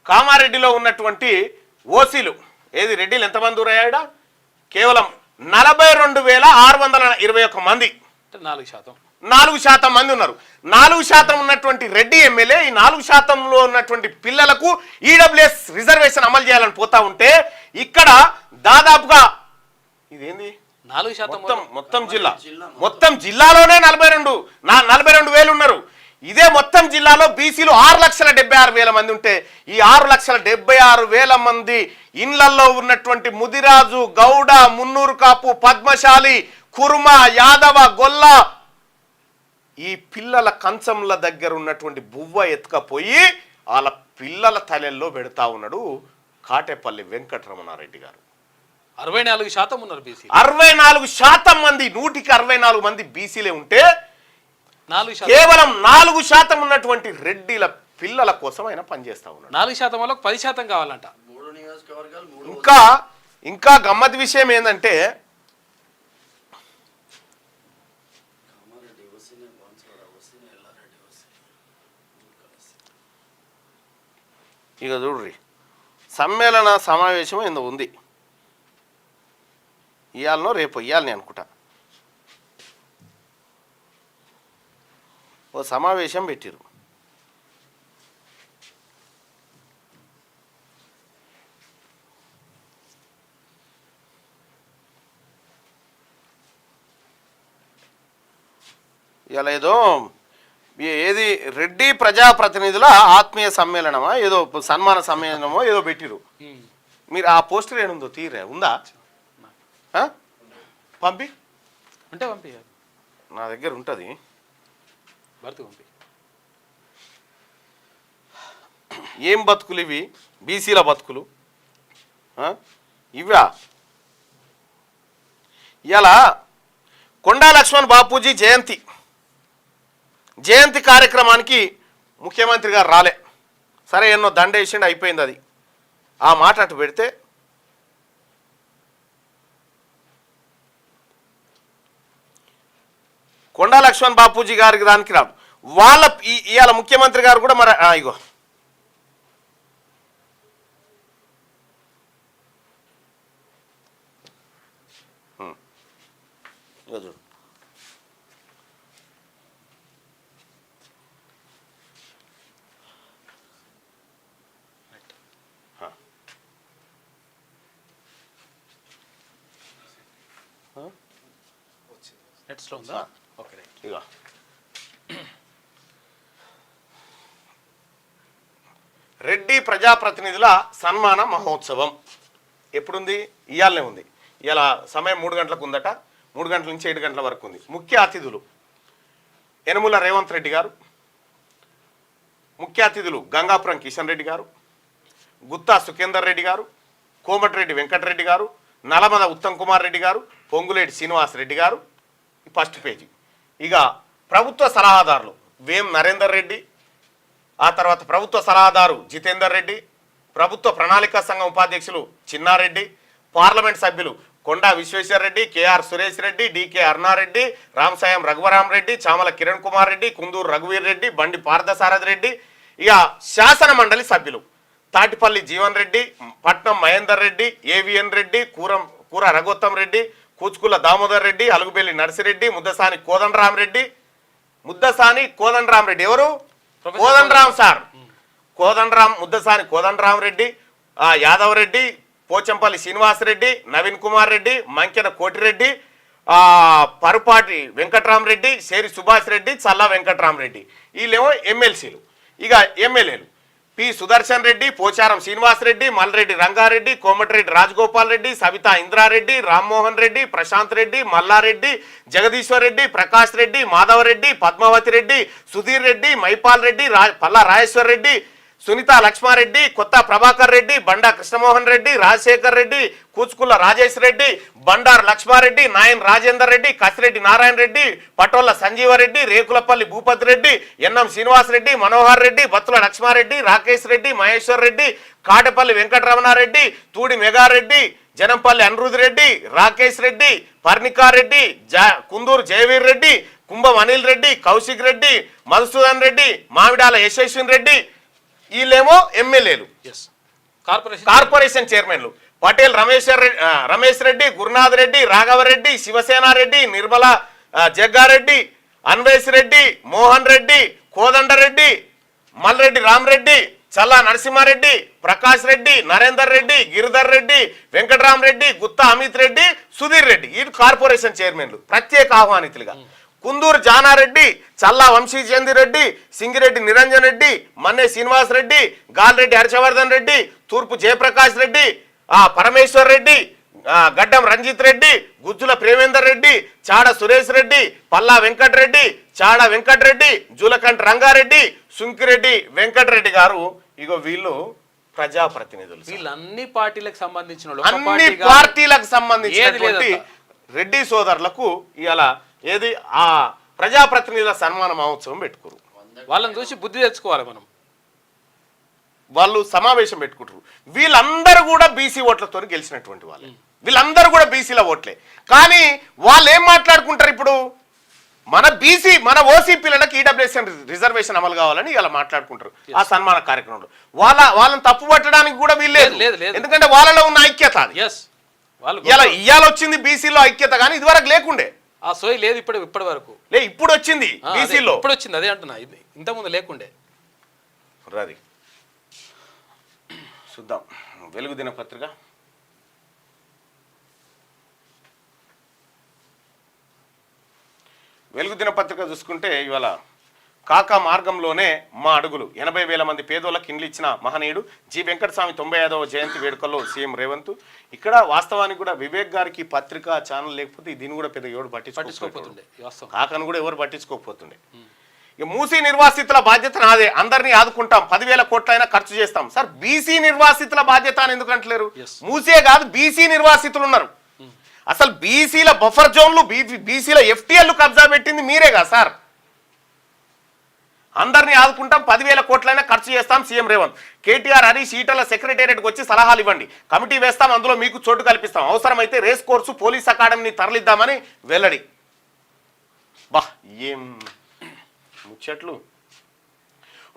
S1: కామారెడ్డిలో ఉన్నటువంటి ఓసీలు ఏది రెడ్డిలు ఎంతమంది ఊరయ్యాడ? కేవలం 42,621 మంది, 4% మంది ఉన్నారు. 4% ఉన్నటువంటి రెడ్డి ఎమ్మెల్యే ఈ 4%లో ఉన్నటువంటి పిల్లలకు ఈడబ్ల్యూఎస్ రిజర్వేషన్ అమలు చేయాలని పోతా ఉంటే ఇక్కడ దాదాపుగా ఇదేంది
S2: 4%
S1: మొత్తం జిల్లాలోనే 42,000 ఉన్నారు. ఇదే మొత్తం జిల్లాలో బీసీలు 6,76,000 మంది ఉంటే ఈ 6,76,000 మంది ఇండ్లల్లో ఉన్నటువంటి ముదిరాజు, గౌడ, మున్నూరు కాపు, పద్మశాలి, కుర్మ, యాదవ, గొల్ల ఈ పిల్లల కంచంల దగ్గర ఉన్నటువంటి బువ్వ ఎత్తుకపోయి వాళ్ళ పిల్లల తలెల్లో పెడతా ఉన్నాడు కాటేపల్లి వెంకటరమణారెడ్డి గారు.
S2: 64% ఉన్నారు బీసీ.
S1: 64% మంది, 100కి 64 మంది బీసీలే ఉంటే
S2: 4%
S1: కేవలం 4% ఉన్నటువంటి రెడ్డిల పిల్లల కోసం ఆయన పనిచేస్తా ఉన్నాడు.
S2: 4% వాళ్ళకి 10% కావాలంట.
S1: ఇంకా గమ్మత్ విషయం ఏంటంటే ఇక చూడ్రి సమ్మేళన సమావేశం ఏందో ఉంది. ఇవాళనో రేపు ఇవ్వాలని అనుకుంటా ఓ సమావేశం పెట్టిరు. ఇలా ఏది రెడ్డి ప్రజాప్రతినిధుల ఆత్మీయ సమ్మేళనమా ఏదో సన్మాన సమ్మేళనమో ఏదో పెట్టిరు. మీరు ఆ పోస్టర్ ఏముందో తీరే ఉందా? పంపి నా దగ్గర ఉంటుంది. ఏం బతుకులు ఇవి? బీసీల బతుకులు ఇవా? ఇలా కొండా లక్ష్మణ్ బాపూజీ జయంతి కార్యక్రమానికి ముఖ్యమంత్రి గారు రాలే. సరే ఎన్నో దండేసిండి, అయిపోయింది అది. ఆ మాట అటు పెడితే కొండా లక్ష్మణ్ బాపూజీ గారికి దానికి రాదు. ఇవాళ ముఖ్యమంత్రి గారు కూడా మరి ఇగో చూడు
S2: నెట్స్లో ఉందా? ఓకే
S1: ఇగో రెడ్డి ప్రజాప్రతినిధుల సన్మాన మహోత్సవం ఎప్పుడుంది? ఇయాలనే ఉంది. ఇలా సమయం 3 గంటలకు ఉందట. 3 గంటల నుంచి 7 గంటల వరకు ఉంది. ముఖ్య అతిథులు యనమల రేవంత్ రెడ్డి గారు, ముఖ్య అతిథులు గంగాపురం కిషన్ రెడ్డి గారు, గుత్తా సుఖేందర్ రెడ్డి గారు, కోమటిరెడ్డి వెంకటరెడ్డి గారు, నలమద ఉత్తమ్ కుమార్ రెడ్డి గారు, పొంగులేటి శ్రీనివాస్ రెడ్డి గారు. First page. ఇక ప్రభుత్వ సలహాదారులు వేం నరేందర్ రెడ్డి, ఆ తర్వాత ప్రభుత్వ సలహాదారు జితేందర్ రెడ్డి, ప్రభుత్వ ప్రణాళికా సంఘం ఉపాధ్యక్షులు చిన్నారెడ్డి, పార్లమెంట్ సభ్యులు కొండా విశ్వేశ్వర రెడ్డి, కేఆర్ సురేష్ రెడ్డి, డికే అరుణారెడ్డి, రామసాయం రఘువరాం రెడ్డి, చామల కిరణ్ కుమార్ రెడ్డి, కుందూరు రఘువీర్ రెడ్డి, బండి పార్థసారథి రెడ్డి. ఇక శాసన మండలి సభ్యులు తాటిపల్లి జీవన్ రెడ్డి, పట్నం మహేందర్ రెడ్డి, ఏవిఎన్ రెడ్డి, కూర రఘోత్తమ్ రెడ్డి, కూచుకుల దామోదర్ రెడ్డి, అలుగుబెల్లి నర్సిరెడ్డి, ముద్దసాని కోదండరామరెడ్డి. ఎవరు? కోదండరాం సార్. ముద్దసాని కోదండరామరెడ్డి, యాదవ్ రెడ్డి, పోచంపల్లి శ్రీనివాసరెడ్డి, నవీన్ కుమార్ రెడ్డి, మంకెన కోటిరెడ్డి, పరుపాటి వెంకట్రామరెడ్డి, శేరి సుభాష్ రెడ్డి, చల్లా వెంకట్రామరెడ్డి. వీళ్ళేమో ఎమ్మెల్సీలు. ఇక ఎమ్మెల్యేలు పి సుదర్శన్ రెడ్డి, పోచారం శ్రీనివాసరెడ్డి, మల్రెడ్డి రంగారెడ్డి, కోమటిరెడ్డి రాజగోపాల్ రెడ్డి, సవితా ఇంద్రారెడ్డి, రామ్మోహన్ రెడ్డి, ప్రశాంత్ రెడ్డి, మల్లారెడ్డి, జగదీశ్వర్ రెడ్డి, ప్రకాష్ రెడ్డి, మాధవరెడ్డి, పద్మావతి రెడ్డి, సుధీర్ రెడ్డి, మైపాల్ రెడ్డి, పల్లా రాజేశ్వర్ రెడ్డి, సునీత లక్ష్మారెడ్డి, కొత్త ప్రభాకర్ రెడ్డి, బండా కృష్ణమోహన్ రెడ్డి, రాజశేఖర్ రెడ్డి, కూచుకుల్ల రాజేష్ రెడ్డి, బండారు లక్ష్మారెడ్డి, నాయన్ రాజేందర్ రెడ్డి, కసిరెడ్డి నారాయణ రెడ్డి, పటోళ్ల సంజీవరెడ్డి, రేకులపల్లి భూపతి రెడ్డి, ఎన్ఎం శ్రీనివాసరెడ్డి, మనోహర్ రెడ్డి, బత్తుల లక్ష్మారెడ్డి, రాకేష్ రెడ్డి, మహేశ్వర్ రెడ్డి, కాటపల్లి వెంకటరమణారెడ్డి, తూడి మెగారెడ్డి, జనంపల్లి అనిరుద్ రెడ్డి, రాకేష్ రెడ్డి, పర్ణికారెడ్డి, కుందూరు జయవీర్ రెడ్డి, కుంభం అనిల్ రెడ్డి, కౌశిక్ రెడ్డి, మధుసూదన్ రెడ్డి, మామిడాల యశస్విన్ రెడ్డి. వీళ్ళేమో ఎమ్మెల్యేలు. కార్పొరేషన్ చైర్మన్లు పటేల్ రమేష్ రెడ్డి, గురునాథ్ రెడ్డి, రాఘవరెడ్డి, శివసేనారెడ్డి, నిర్మల జగ్గారెడ్డి, అన్వేష్ రెడ్డి, మోహన్ రెడ్డి, కోదండరెడ్డి, మల్రెడ్డి రామరెడ్డి, చల్లా నరసింహారెడ్డి, ప్రకాష్ రెడ్డి, నరేందర్ రెడ్డి, గిరిధర్ రెడ్డి, వెంకటరామరెడ్డి, గుత్తా అమిత్ రెడ్డి, సుధీర్ రెడ్డి. ఈ కార్పొరేషన్ చైర్మన్లు ప్రత్యేక ఆహ్వానితులుగా. కుందూరు జానారెడ్డి, చల్లా వంశీచందిరెడ్డి, సింగిరెడ్డి నిరంజన్ రెడ్డి, మన్నే శ్రీనివాస్ రెడ్డి, గాల్రెడ్డి హర్షవర్ధన్ రెడ్డి, తూర్పు జయప్రకాష్ రెడ్డి, పరమేశ్వర్ రెడ్డి, గడ్డం రంజిత్ రెడ్డి, గుజ్జుల ప్రేమేందర్ రెడ్డి, చాడ సురేష్ రెడ్డి, పల్లా వెంకటరెడ్డి, చాడ వెంకటరెడ్డి, జూలకంఠ రంగారెడ్డి, సుంకిరెడ్డి వెంకటరెడ్డి గారు. ఇగో వీళ్ళు ప్రజాప్రతినిధులు.
S2: వీళ్ళన్ని పార్టీలకు సంబంధించిన
S1: అన్ని పార్టీలకు సంబంధించినటువంటి రెడ్డి సోదరులకు ఇలా ఏది ఆ ప్రజాప్రతినిధుల సన్మాన మహోత్సవం పెట్టుకోరు.
S2: వాళ్ళని చూసి బుద్ధి తెచ్చుకోవాలి మనం.
S1: వాళ్ళు సమావేశం పెట్టుకుంటారు. వీళ్ళందరూ కూడా బీసీ ఓట్లతో గెలిచినటువంటి వాళ్ళు. వీళ్ళందరూ కూడా బీసీల ఓట్లే. కానీ వాళ్ళు ఏం మాట్లాడుకుంటారు? ఇప్పుడు మన ఓసీ పిల్లలకు ఈడబ్ల్యూఎస్ రిజర్వేషన్ అమలు కావాలని ఇలా మాట్లాడుకుంటారు ఆ సన్మాన కార్యక్రమంలో. వాళ్ళని తప్పు పట్టడానికి కూడా వీల్లేదు. ఎందుకంటే వాళ్ళలో ఉన్న ఐక్యత ఇవాళ వచ్చింది బీసీలో ఐక్యత, కానీ ఇదివరకు లేకుండే.
S2: ఆ సోయి లేదు ఇప్పటి వరకు.
S1: ఇప్పుడు వచ్చింది బీసీలో.
S2: ఇప్పుడు వచ్చింది, అదే అంటున్నా. ఇంతకుముందు లేకుండే.
S1: రాది చూద్దాం. వెలుగు దినపత్రిక చూసుకుంటే ఇవాళ కాకా మార్గంలోనే మా అడుగులు 80,000 మంది పేదోళ్ళకి ఇండ్లు ఇచ్చిన మహనీయుడు జి వెంకటస్వామి 95వ జయంతి వేడుకల్లో సీఎం రేవంత్. ఇక్కడ వాస్తవానికి కూడా వివేక్ గారికి పత్రిక ఛానల్ లేకపోతే దీన్ని కూడా పెద్ద ఎవరు పట్టించుకోకపోతుండే. కాకను కూడా ఎవరు పట్టించుకోకపోతుండే. ఇక మూసీ నిర్వాసితుల బాధ్యత నాదే, అందరినీ ఆదుకుంటాం, 10,000 కోట్లైనా ఖర్చు చేస్తాం. సార్ బీసీ నిర్వాసితుల బాధ్యత అని ఎందుకు అంటలేరు? మూసే కాదు, బీసీ నిర్వాసితులు ఉన్నారు. అసలు బీసీల బఫర్ జోన్లు, బీసీల ఎఫ్టీఎల్ కబ్జా పెట్టింది మీరేగా సార్. అందరినీ ఆదుకుంటాం, 10,000 కోట్లైనా ఖర్చు చేస్తాం సీఎం రేవంత్. కేటీఆర్ హరీష్ ఈటల సెక్రటేరియట్కి వచ్చి సలహాలు ఇవ్వండి, కమిటీ వేస్తాం, అందులో మీకు చోటు కల్పిస్తాం, అవసరమైతే రేస్ కోర్సు పోలీస్ అకాడమీని తరలిద్దామని వెల్లడి. బా ఏం ముచ్చట్లు.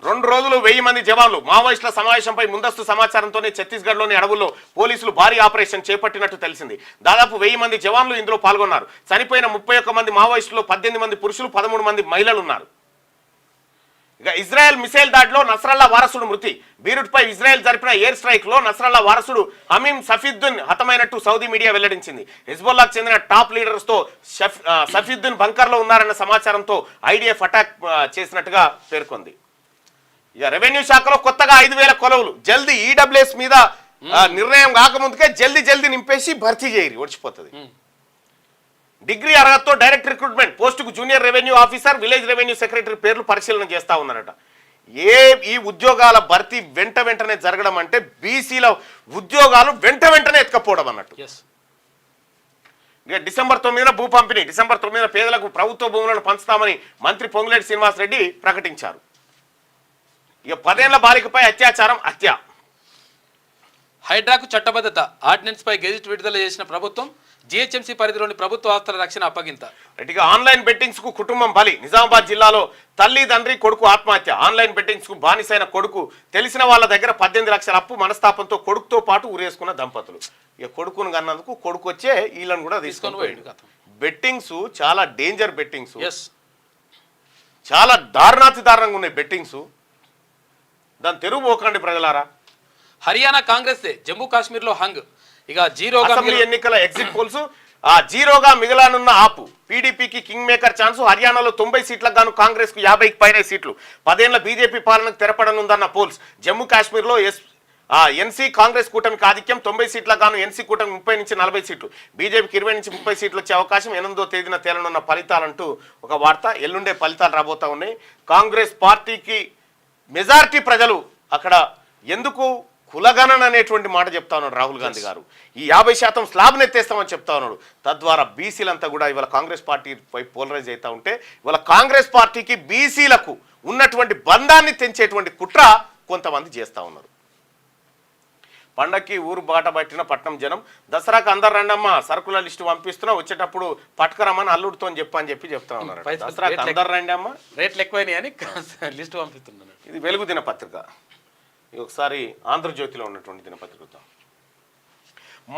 S1: 2 రోజులు 1000 మంది జవాన్లు మావోయిస్టుల సమావేశంపై ముందస్తు సమాచారంతోనే ఛత్తీస్గఢ్లోని అడవుల్లో పోలీసులు భారీ ఆపరేషన్ చేపట్టినట్టు తెలిసింది. దాదాపు 1000 మంది జవాన్లు ఇందులో పాల్గొన్నారు. చనిపోయిన 31 మంది మావోయిస్టులు 18 మంది పురుషులు, 13 మంది మహిళలు ఉన్నారు. ఇక ఇజ్రాయెల్ మిసైల్ దాడిలో నస్రల్లా వారసుడు మృతి. బీరుట్పై ఇజ్రాయెల్ జరిపిన ఎయిర్ స్ట్రైక్ లో నస్రల్లా వారసుడు హమీం సఫీద్దీన్ హతమైనట్టు సౌదీ మీడియా వెల్లడించింది. హిజ్బుల్లాకు చెందిన టాప్ లీడర్స్ తో సఫీద్దీన్ బంకర్ లో ఉన్నారన్న సమాచారంతో ఐడిఎఫ్ అటాక్ చేసినట్టుగా పేర్కొంది. ఇక రెవెన్యూ శాఖలో కొత్తగా 5,000 కొలువులు జల్దీ ఈడబ్ల్యూఎస్ మీద నిర్ణయం కాకముందుకే జల్దీ నింపేసి భర్తీ చేయరు, వచ్చిపోతుంది. డిగ్రీ అర్హతతో డైరెక్ట్ రిక్రూట్మెంట్ పోస్టుకు junior revenue officer, village revenue secretary పేర్లు పరిశీలన చేస్తా ఉన్నారట. ఈ ఉద్యోగాల భర్తీ వెంటనే జరగడం అంటే బీసీల ఉద్యోగాలు వెంటనే ఎత్తుకపోవడం అన్నట్టు. ఇక డిసెంబర్ 9న భూ పంపిణీ, డిసెంబర్ 9న పేదలకు ప్రభుత్వ భూములను పంచుతామని మంత్రి పొంగులేటి శ్రీనివాసరెడ్డి ప్రకటించారు. ఇక 10 ఏళ్ల బాలికపై అత్యాచారం హత్య.
S2: హైడ్రాకు చట్టబద్ధత ఆర్డినెన్స్ పై గెజిట్ విడుదల చేసిన ప్రభుత్వం జీహెచ్ఎంసీ పరిధిలోని ప్రభుత్వ ఆస్తుల రక్షణ అప్పగింత.
S1: ఇక ఆన్లైన్ బెట్టింగ్స్ కు కుటుంబం బలి. నిజామాబాద్ జిల్లాలో తల్లి తండ్రి కొడుకు ఆత్మహత్య. ఆన్లైన్ బెట్టింగ్స్ కు బానిసైన కొడుకు తెలిసిన వాళ్ళ దగ్గర 18 లక్షల అప్పు, మనస్తాపంతో కొడుకుతో పాటు ఊరేసుకున్న దంపతులు. ఇక కొడుకును కన్నందుకు కొడుకు వచ్చే వీళ్ళని కూడా తీసుకొని పోయాడు. బెట్టింగ్స్ చాలా డేంజర్ బెట్టింగ్స్, చాలా దారుణాతి దారుణంగా ఉన్నాయి బెట్టింగ్స్. దాని తెరువు పోకండి ప్రజలారా.
S2: హర్యానా కాంగ్రెస్ జమ్మూ కాశ్మీర్లో హంగ్. ఇక జీరోగా
S1: అసెంబ్లీ ఎన్నికల ఎగ్జిట్ పోల్స్ జీరోగా మిగలానున్న ఆపు. పీడీపీకి కింగ్ మేకర్ ఛాన్స్. హర్యానాలో 90 సీట్లకు గాను కాంగ్రెస్ కు 50కి పైనే సీట్లు. 10 ఏళ్ల బీజేపీ పాలనకు తెరపడనుందన్న పోల్స్. జమ్మూ కాశ్మీర్లో ఎన్సీ కాంగ్రెస్ కూటమికి ఆధిక్యం. 90 సీట్లకు గాను ఎన్సీ కూటమి 30 నుంచి 40 సీట్లు. బీజేపీకి 20 నుంచి 30 సీట్లు వచ్చే అవకాశం. 8వ తేదీన తేలనున్న ఫలితాలంటూ ఒక వార్త. ఎల్లుండే ఫలితాలు రాబోతా ఉన్నాయి. కాంగ్రెస్ పార్టీకి మెజారిటీ ప్రజలు అక్కడ ఎందుకు కులగణన అనేటువంటి మాట చెప్తా ఉన్నాడు రాహుల్ గాంధీ గారు. ఈ 50% స్లాబ్ని ఎత్తేస్తామని చెప్తా ఉన్నాడు. తద్వారా బీసీలంతా కూడా ఇవాళ కాంగ్రెస్ పార్టీ వైపు పోలరైజ్ అవుతా ఉంటే ఇవాళ కాంగ్రెస్ పార్టీకి బీసీలకు ఉన్నటువంటి బంధాన్ని తెంచేటువంటి కుట్ర కొంతమంది చేస్తూ ఉన్నారు. పండక్కి ఊరు బాట పట్టిన పట్నం జనం. దసరాకు అందరు రండమ్మా, సరుకుల లిస్టు పంపిస్తున్నా, వచ్చేటప్పుడు పట్టుకరమ్మని అల్లుడితో చెప్పి చెప్తా ఉన్నారు. దసరాకు అందరు రండి అమ్మా,
S2: రేట్లు ఎక్కువైనాయి అని లిస్టు పంపిస్తున్నాను.
S1: ఇది వెలుగు దినపత్రిక. ఒకసారి ఆంధ్రజ్యోతిలో ఉన్నటువంటి దినపత్రికతో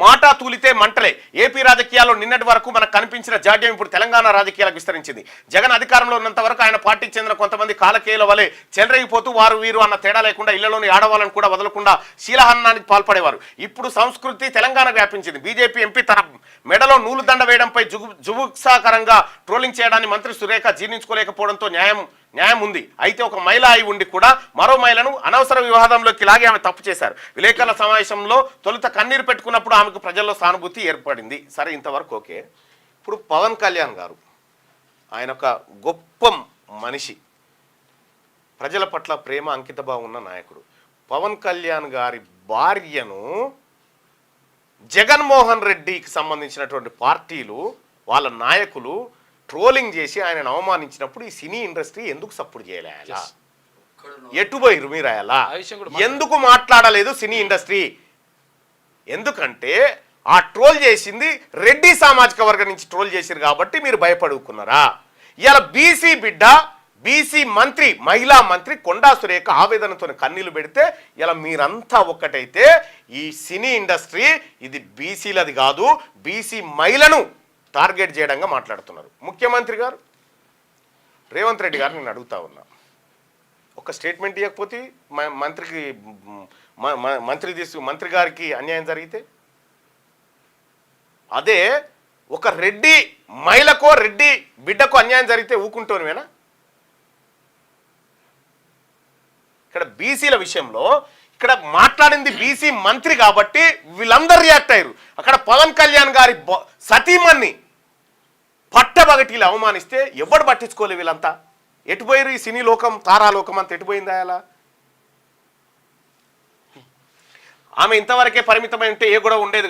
S1: మాట తూలితే మంటలే. ఏపీ రాజకీయాల్లో నిన్నటి వరకు మనకు కనిపించిన జాడ్యం ఇప్పుడు తెలంగాణ రాజకీయాలకు విస్తరించింది. జగన్ అధికారంలో ఉన్నంత వరకు ఆయన పార్టీకి చెందిన కొంతమంది కాలకేయుల వలె చెలరేగిపోతూ వారు వీరు అన్న తేడా లేకుండా ఇళ్లలోని ఆడవాళ్ళను కూడా వదలకుండా శీలహరణానికి పాల్పడేవారు. ఇప్పుడు సంస్కృతి తెలంగాణ వ్యాపించింది. బీజేపీ ఎంపీ తన మెడలో నూలు దండ వేయడంపై జుగుప్సాకరంగా ట్రోలింగ్ చేయడాన్ని మంత్రి సురేఖ జీర్ణించుకోలేకపోవడంతో న్యాయం ఉంది. అయితే ఒక మహిళ అయి ఉండి కూడా మరో మహిళను అనవసర వివాదంలోకి లాగి ఆమె తప్పు చేశారు. విలేకరుల సమావేశంలో తొలుత కన్నీరు పెట్టుకున్నప్పుడు ఆమెకు ప్రజల్లో సానుభూతి ఏర్పడింది. సరే, ఇంతవరకు ఓకే. ఇప్పుడు పవన్ కళ్యాణ్ గారు ఆయన ఒక గొప్ప మనిషి, ప్రజల పట్ల ప్రేమ అంకితభావం ఉన్న నాయకుడు. పవన్ కళ్యాణ్ గారి భార్యను జగన్మోహన్ రెడ్డికి సంబంధించినటువంటి పార్టీలు వాళ్ళ నాయకులు ట్రోలింగ్ చేసి ఆయనను అవమానించినప్పుడు ఈ సినీ ఇండస్ట్రీ ఎందుకు సపోర్ట్ చేయలేలా? ఎటుపోయిరు మీరు అలా? ఎందుకు మాట్లాడలేదు సినీ ఇండస్ట్రీ? ఎందుకంటే ఆ ట్రోల్ చేసింది రెడ్డి సామాజిక వర్గం నుంచి ట్రోల్ చేసిరు కాబట్టి మీరు భయపడుకున్నారా? ఇలా బీసీ బిడ్డ, బీసీ మంత్రి, మహిళా మంత్రి కొండా సురేఖ ఆవేదనతో కన్నీళ్లు పెడితే ఇలా మీరంతా ఒక్కటైతే ఈ సినీ ఇండస్ట్రీ ఇది బీసీలది కాదు, బీసీ మహిళను టార్గెట్ చేయడంగా మాట్లాడుతున్నారు. ముఖ్యమంత్రి గారు రేవంత్ రెడ్డి గారు నేను అడుగుతా ఉన్నా, ఒక స్టేట్మెంట్ ఇవ్వకపోతే మంత్రి గారికి అన్యాయం జరిగితే, అదే ఒక రెడ్డి మహిళకో రెడ్డి బిడ్డకో అన్యాయం జరిగితే ఊకుంటోనివేనా? ఇక్కడ బీసీల విషయంలో ఇక్కడ మాట్లాడింది బీసీ మంత్రి కాబట్టి వీళ్ళందరూ రియాక్ట్ అయ్యారు. అక్కడ పవన్ కళ్యాణ్ గారి సతీమణ్ణి పట్టబగటిలు అవమానిస్తే ఎవడు పట్టించుకోలే. వీళ్ళంతా ఎటుపోయారు? ఈ సినీ లోకం, తారాలోకం అంతా ఎటుపోయిందా? అలా ఆమె ఇంతవరకే పరిమితమై ఉంటే ఏ గొడవ ఉండేది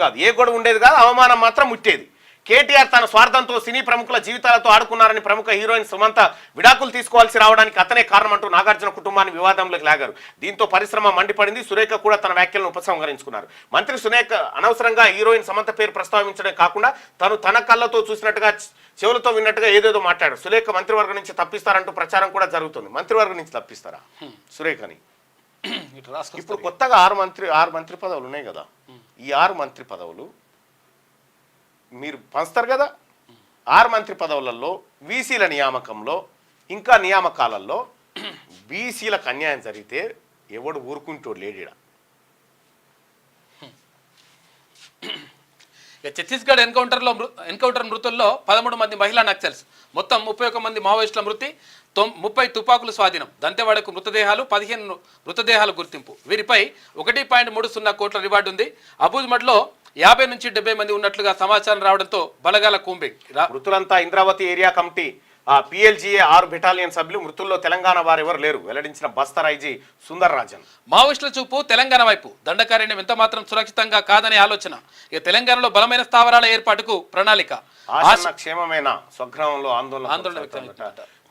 S1: కాదు, అవమానం మాత్రం ముట్టేది. కేటీఆర్ తన స్వార్థంతో సినీ ప్రముఖుల జీవితాలతో ఆడుకున్నారని ప్రముఖ హీరోయిన్ సుమంత విడాకులు తీసుకోవాల్సి రావడానికి అతనే కారణం అంటూ నాగార్జున కుటుంబాన్ని వివాదంలోకి లాగారు. దీంతో పరిశ్రమ మండిపడింది. సురేఖ కూడా తన వ్యాఖ్యలను ఉపసంహరించుకున్నారు. మంత్రి సురేఖ అనవసరంగా హీరోయిన్ సమంత పేరు ప్రస్తావించడం కాకుండా తన కళ్ళతో చూసినట్టుగా చెవులతో విన్నట్టుగా ఏదేదో మాట్లాడారు. సురేఖ మంత్రివర్గం నుంచి తప్పిస్తారంటూ ప్రచారం కూడా జరుగుతుంది. మంత్రివర్గం నుంచి తప్పిస్తారా సురేఖని? ఇప్పుడు కొత్తగా 6 మంత్రి పదవులు ఉన్నాయి కదా. ఈ 6 మంత్రి పదవులు మీరు పంచుతారు కదా. 6 మంత్రి పదవులలో బీసీల నియామకంలో ఇంకా నియామకాలలో బీసీలకు అన్యాయం జరిగితే ఎవడు ఊరుకుంటూ లేడీడ.
S2: ఛత్తీస్గఢ్ ఎన్కౌంటర్ మృతుల్లో 13 మంది మహిళా నక్సల్స్, మొత్తం 31 మంది మావోయిస్టుల మృతి. 30 తుపాకులు స్వాధీనం, దంతెవాడకు మృతదేహాలు 15 మృతదేహాలు గుర్తింపు. వీరిపై 1.30 కోట్ల రివార్డు ఉంది. అబూజ్మడ్లో 50 నుంచి 70 మంది ఉన్నట్లుగా సమాచారం రావడంతో బలగాల కూంబింగ్.
S1: మృతులంతా Indravati area committee PLGA 6 battalion సభ్యులు. మృతుల్లో తెలంగాణ వారెవరు లేరు వెల్లడించిన బస్తర్ ఐజీ సుందర్ రాజన్.
S2: మావోయిస్టుల చూపు తెలంగాణ వైపు. దండకారణ్యం ఎంత మాత్రం సురక్షితంగా కాదనే ఆలోచన. ఇక తెలంగాణలో బలమైన స్థావరాల ఏర్పాటుకు ప్రణాళిక.
S1: ఆశన్న క్షేమమైన స్వగ్రామంలో ఆందోళన
S2: వ్యక్తం.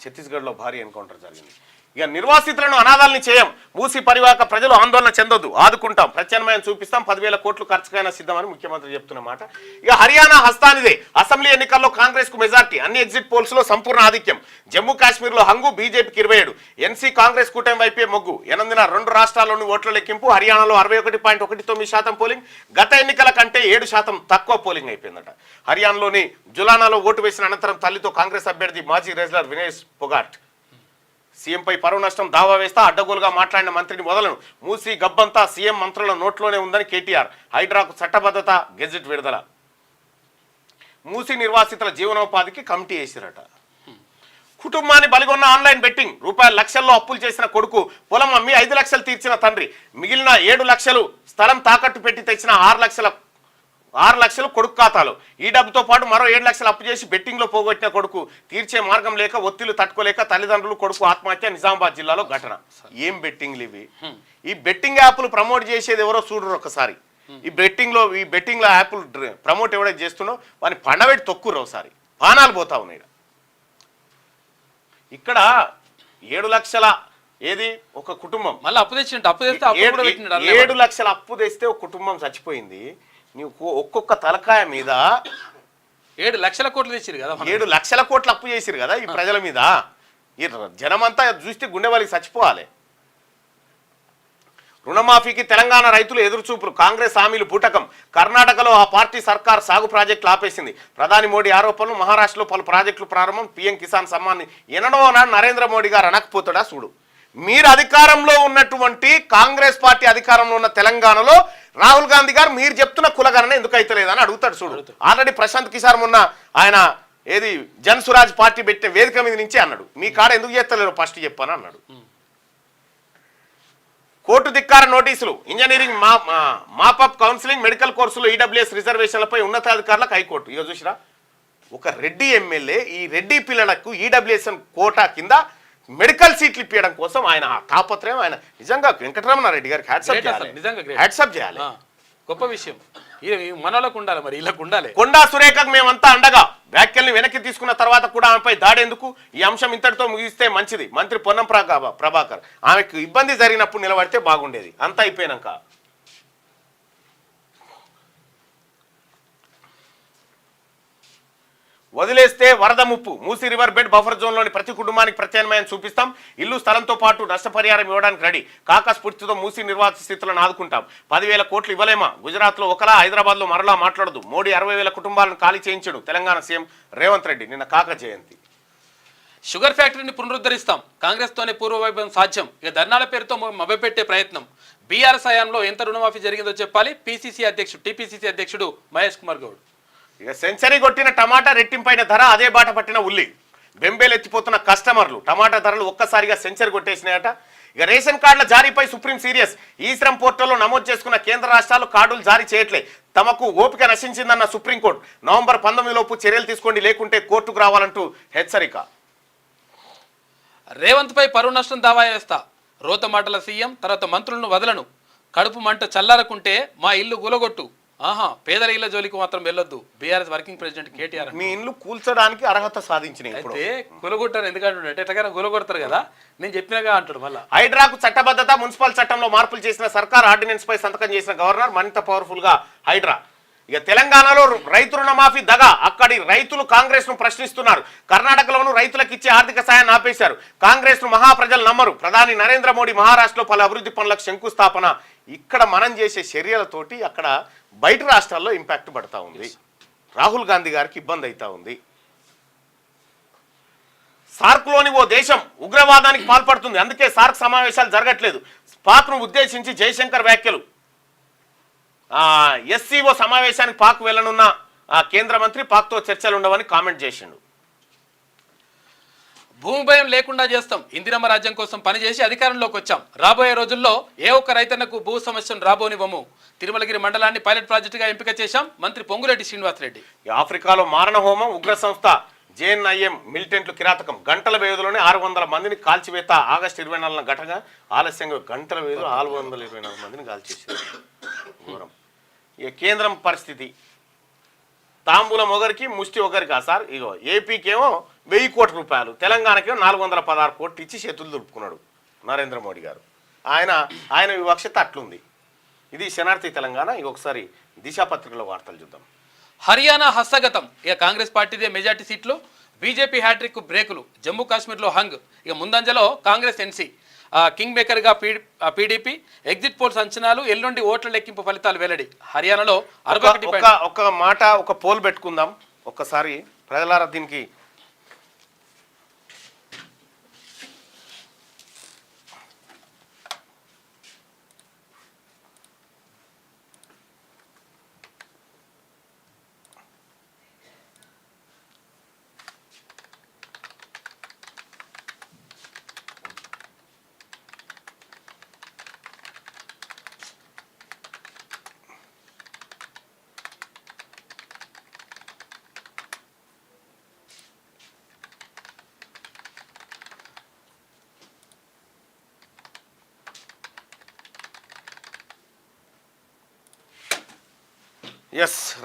S1: ఛత్తీస్గఢ్ లో భారీ ఎన్కౌంటర్ జరిగింది. ఇక నిర్వాసితులను అనాథాలని చేయం, మూసి పరివాహక ప్రజలు ఆందోళన చెందొద్దు, ఆదుకుంటాం, ప్రత్యామ్నాయం చూపిస్తాం, 10,000 కోట్లు ఖర్చుకైనా సిద్ధమని ముఖ్యమంత్రి చెప్తున్నమాట. ఇక హర్యానా హస్తానిదే, అసెంబ్లీ ఎన్నికల్లో కాంగ్రెస్ కు మెజార్టీ, అన్ని ఎగ్జిట్ పోల్స్ లో సంపూర్ణ ఆధిక్యం. జమ్మూ కాశ్మీర్ లో హంగు, బీజేపీకి 27, NC కాంగ్రెస్ కూటమి వైపే మొగ్గు. ఎనందిన 2 రాష్ట్రాల్లోని ఓట్ల లెక్కింపు. హర్యానాలో 61.19% పోలింగ్, గత ఎన్నికల కంటే 7% తక్కువ పోలింగ్ అయిపోయిందట. హర్యానాలోని జులానాలో ఓటు వేసిన అనంతరం తల్లితో కాంగ్రెస్ అభ్యర్థి మాజీ రెజ్లర్ వినేష్ పొగాట్ సీఎంపై పరువు నష్టం దావా వేస్తా అడ్డగోలుగా మాట్లాడిన మంత్రిని వదలను, మూసి గబ్బంతా సీఎం మంత్రుల నోట్లోనే ఉందని కేటీఆర్. హైడ్రాకు చట్టబద్ధత, గెజెట్ విడుదల. మూసి నిర్వాసితుల జీవనోపాధికి కమిటీ వేసిరట. కుటుంబాన్ని బలిగొన్న ఆన్లైన్ బెట్టింగ్. రూపాయల లక్షల్లో అప్పులు చేసిన కొడుకు, పొలం అమ్మి 5 లక్షలు తీర్చిన తండ్రి, మిగిలిన 7 లక్షలు స్థలం తాకట్టు పెట్టి తెచ్చిన 6 లక్షలు కొడుకు ఖాతాలో. ఈ డబ్బుతో పాటు మరో 7 లక్షలు అప్పు చేసి బెట్టింగ్ లో పోగొట్టిన కొడుకు తీర్చే మార్గం లేక, ఒత్తిళ్లు తట్టుకోలేక తల్లిదండ్రులు, కొడుకు ఆత్మహత్య. నిజామాబాద్ జిల్లాలో ఘటన. ఏం బెట్టింగ్లు ఇవి? ఈ బెట్టింగ్ యాప్లు ప్రమోట్ చేసేది ఎవరో చూడరు ఒకసారి. ఈ బెట్టింగ్ లో యాప్లు ప్రమోట్ ఎవడైతే చేస్తున్నో వాని పండబెట్టి తొక్కుర్రు ఒకసారి. పానాలు పోతా ఉన్నాయి. ఇక్కడ 7 లక్షల ఏది ఒక కుటుంబం
S2: మళ్ళీ అప్పు తెచ్చిండు, అప్పు తెస్తే
S1: 7 లక్షల అప్పు తెస్తే ఒక కుటుంబం చచ్చిపోయింది. నీకు ఒక్కొక్క తలకాయ మీద
S2: 7 లక్షల కోట్లు తెచ్చిరు కదా,
S1: 7 లక్షల కోట్లు అప్పు చేసిరు కదా ఈ ప్రజల మీద. ఈ జనమంతా చూస్తే గుండె వాళ్ళకి చచ్చిపోవాలి. రుణమాఫీకి తెలంగాణ రైతులు ఎదురుచూపులు, కాంగ్రెస్ హామీలు బూటకం. కర్ణాటకలో ఆ పార్టీ సర్కార్ సాగు ప్రాజెక్టులు ఆపేసింది. ప్రధాని మోడీ ఆరోపణలు. మహారాష్ట్రలో పలు ప్రాజెక్టులు ప్రారంభం. PM కిసాన్ సమ్మాన్ ఎన్నడో నాడు నరేంద్ర మోడీ గారు అనకపోతాడా చూడు. మీరు అధికారంలో ఉన్నటువంటి కాంగ్రెస్ పార్టీ అధికారంలో ఉన్న తెలంగాణలో రాహుల్ గాంధీ గారు మీరు చెప్తున్న కులగణన ఎందుకు అయితే లేదని అడుగుతాడు చూడు. ఆల్రెడీ ప్రశాంత్ కిషోర్ మొన్న ఆయన ఏది జన్ సురాజ్ పార్టీ పెట్టే వేదిక మీద నుంచి అన్నాడు, మీ కాడ ఎందుకు చేస్తలేరు ఫస్ట్ చెప్పాను అన్నాడు. కోర్టు ధిక్కార నోటీసులు. ఇంజనీరింగ్ మాపప్ కౌన్సిలింగ్, మెడికల్ కోర్సులో EWS రిజర్వేషన్లపై ఉన్నతాధికారులకు హైకోర్టు. ఇక చూసిరా, ఒక రెడ్డి ఎమ్మెల్యే ఈ రెడ్డి పిల్లలకు EWS కోటా కింద మెడికల్ సీట్లు ఇప్పించడం కోసం ఆయన తాపత్రయం. ఆయన నిజంగా వెంకటరమణారెడ్డి గారికి హ్యాట్సప్ చేయాలి.
S2: గొప్ప విషయం. మనోళ్ళకు ఉండాలి, మరి వీళ్ళకు ఉండాలి.
S1: కొండా సురేఖకు మేమంతా అండగా. వ్యాఖ్యల్ని వెనక్కి తీసుకున్న తర్వాత కూడా ఆమెపై దాడేందుకు? ఈ అంశం ఇంతటితో ముగిస్తే మంచిది. మంత్రి పొన్నం ప్రభాకర్. ఆమెకు ఇబ్బంది జరిగినప్పుడు నిలబడితే బాగుండేది. అంతా అయిపోయినాక వదిలేస్తే వరద ముప్పు. మూసీ రివర్ బెడ్ బఫర్ జోన్లోని ప్రతి కుటుంబానికి ప్రత్యామ్నాయం చూపిస్తాం. ఇల్లు స్థలంతో పాటు నష్టపరిహారం ఇవ్వడానికి రెడీ. కాకా స్ఫూర్తితో మూసీ నిర్వాసిత స్థితులను ఆదుకుంటాం. 10,000 కోట్లు ఇవ్వలేమా? గుజరాత్లో ఒకలా, హైదరాబాద్లో మరలా మాట్లాడదు. మోడీ 60,000 కుటుంబాలను ఖాళీ చేయించడు. తెలంగాణ సీఎం రేవంత్ రెడ్డి నిన్న కాక జయంతి.
S2: షుగర్ ఫ్యాక్టరీని పునరుద్ధరిస్తాం, కాంగ్రెస్తోనే పూర్వవైభవం సాధ్యం. ఇక ధర్నాల పేరుతో మభ్యపెట్టే ప్రయత్నం. బీఆర్ఎస్ హయాంలో ఎంత రుణమాఫీ జరిగిందో చెప్పాలి. TPCC అధ్యక్షుడు మహేష్ కుమార్ గౌడ్.
S1: ఇక సెంచరీ కొట్టిన టమాటా, రెట్టింపైన ధర, అదే బాట పట్టిన ఉల్లి. బెంబేలెత్తిపోతున్న కస్టమర్లు. టమాటా ధరలు ఒక్కసారిగా సెంచరీ కొట్టేసినాయట. ఇక రేషన్ కార్డుల జారీపై సుప్రీం సీరియస్. ఈ శ్రమ్ పోర్టల్లో నమోదు చేసుకున్న కేంద్ర రాష్ట్రాలు కార్డులు జారీ చేయట్లే. తమకు ఓపిక నశించిందన్న సుప్రీంకోర్టు. నవంబర్ 19 లోపు చర్యలు తీసుకోండి, లేకుంటే కోర్టుకు రావాలంటూ హెచ్చరిక.
S2: రేవంత్ పై పరువు నష్టం దావా వేస్తా. రోత మాటల సీఎం, తర్వాత మంత్రులను వదలను. కడుపు మంట చల్లారకుంటే మా ఇల్లు గులగొట్టు. పేదల ఇళ్ల జోలికి మాత్రం వెళ్ళొద్దు. BRS working president KTR.
S1: మీ ఇల్లు కూల్చడానికి అర్హత సాధించినాయి.
S2: అయితే గులగొట్టారు ఎందుకంటే ఎట్లా గులగొడతారు కదా, నేను చెప్పినగా అంటాడు. మళ్ళీ
S1: హైడ్రాకు చట్టబద్ధత. మున్సిపల్ చట్టంలో మార్పులు చేసిన సర్కార్. ఆర్డినెన్స్ పై సంతకం చేసిన గవర్నర్. మరింత పవర్ఫుల్ గా హైడ్రా. ఇక తెలంగాణలో రైతు రుణమాఫీ దగా. అక్కడి రైతులు కాంగ్రెస్ ను ప్రశ్నిస్తున్నారు. కర్ణాటకలోనూ రైతులకు ఇచ్చే ఆర్థిక సాయాన్ని ఆపేశారు. కాంగ్రెస్ ను మహాప్రజలు నమ్మరు. ప్రధాని నరేంద్ర మోడీ మహారాష్ట్రలో పలు అభివృద్ధి పనులకు శంకుస్థాపన. ఇక్కడ మనం చేసే చర్యలతోటి అక్కడ బయట రాష్ట్రాల్లో ఇంపాక్ట్ పడతా ఉంది. రాహుల్ గాంధీ గారికి ఇబ్బంది అవుతా ఉంది. సార్క్లోని ఓ దేశం ఉగ్రవాదానికి పాల్పడుతుంది, అందుకే సార్క్ సమావేశాలు జరగట్లేదు. పాక్ను ఉద్దేశించి జయశంకర్ వ్యాఖ్యలు. SCO సమావేశానికి పాక్ వెళ్లనున్న కేంద్ర మంత్రి పాక్తో చర్చలు ఉండవని కామెంట్ చేసిండు.
S2: భూమి భయం లేకుండా చేస్తాం. ఇందిరమ్మ రాజ్యం కోసం పనిచేసి అధికారంలోకి వచ్చాం. రాబోయే రోజుల్లో ఏ ఒక్క రైతన్నకు భూ సమస్యను రాబోనివ్వము. తిరుమలగిరి మండలాన్ని పైలట్ ప్రాజెక్టుగా ఎంపిక చేశాం. మంత్రి పొంగులేటి శ్రీనివాసరెడ్డి.
S1: ఆఫ్రికాలో మారణ హోమం, ఉగ్ర సంస్థ జేఎన్ఐఎం మిలిటెంట్లు కిరాతకం. గంటల వ్యవధిలోనే 600 మందిని కాల్చివేత. ఆగస్టు 24 ఘటన ఆలస్యంగా గంటల వ్యవధిలో 624 మందిని కాల్చేసారు. ఘోరం. ఇక కేంద్రం పరిస్థితి తాంబూలం ఒకరికి ముష్టి ఒకరికా సార్? ఇగో ఏపీకేమో 1000 కోట్ల రూపాయలు, తెలంగాణకేమో 416 కోట్లు ఇచ్చి చేతులు దులుపుకున్నాడు నరేంద్ర మోడీ గారు. ఆయన వివక్షత అట్లుంది. ఇది శనార్థి తెలంగాణ. ఇక ఒకసారి దిశాపత్రికలో వార్తలు చూద్దాం.
S2: హర్యానా హస్తగతం. ఇక కాంగ్రెస్ పార్టీదే మెజార్టీ సీట్లు. బీజేపీ హ్యాట్రిక్ బ్రేకులు. జమ్మూ కాశ్మీర్లో హంగ్. ఇక ముందంజలో కాంగ్రెస్ ఎన్సీ. కింగ్ మేకర్గా పీడీపీ. ఎగ్జిట్ పోల్స్ అంచనాలు. ఎల్లుండి ఓట్ల లెక్కింపు ఫలితాలు వెల్లడి. హర్యానాలో 61.
S1: ఒక మాట, ఒక పోల్ పెట్టుకుందాం ఒక్కసారి ప్రజలారా. దీనికి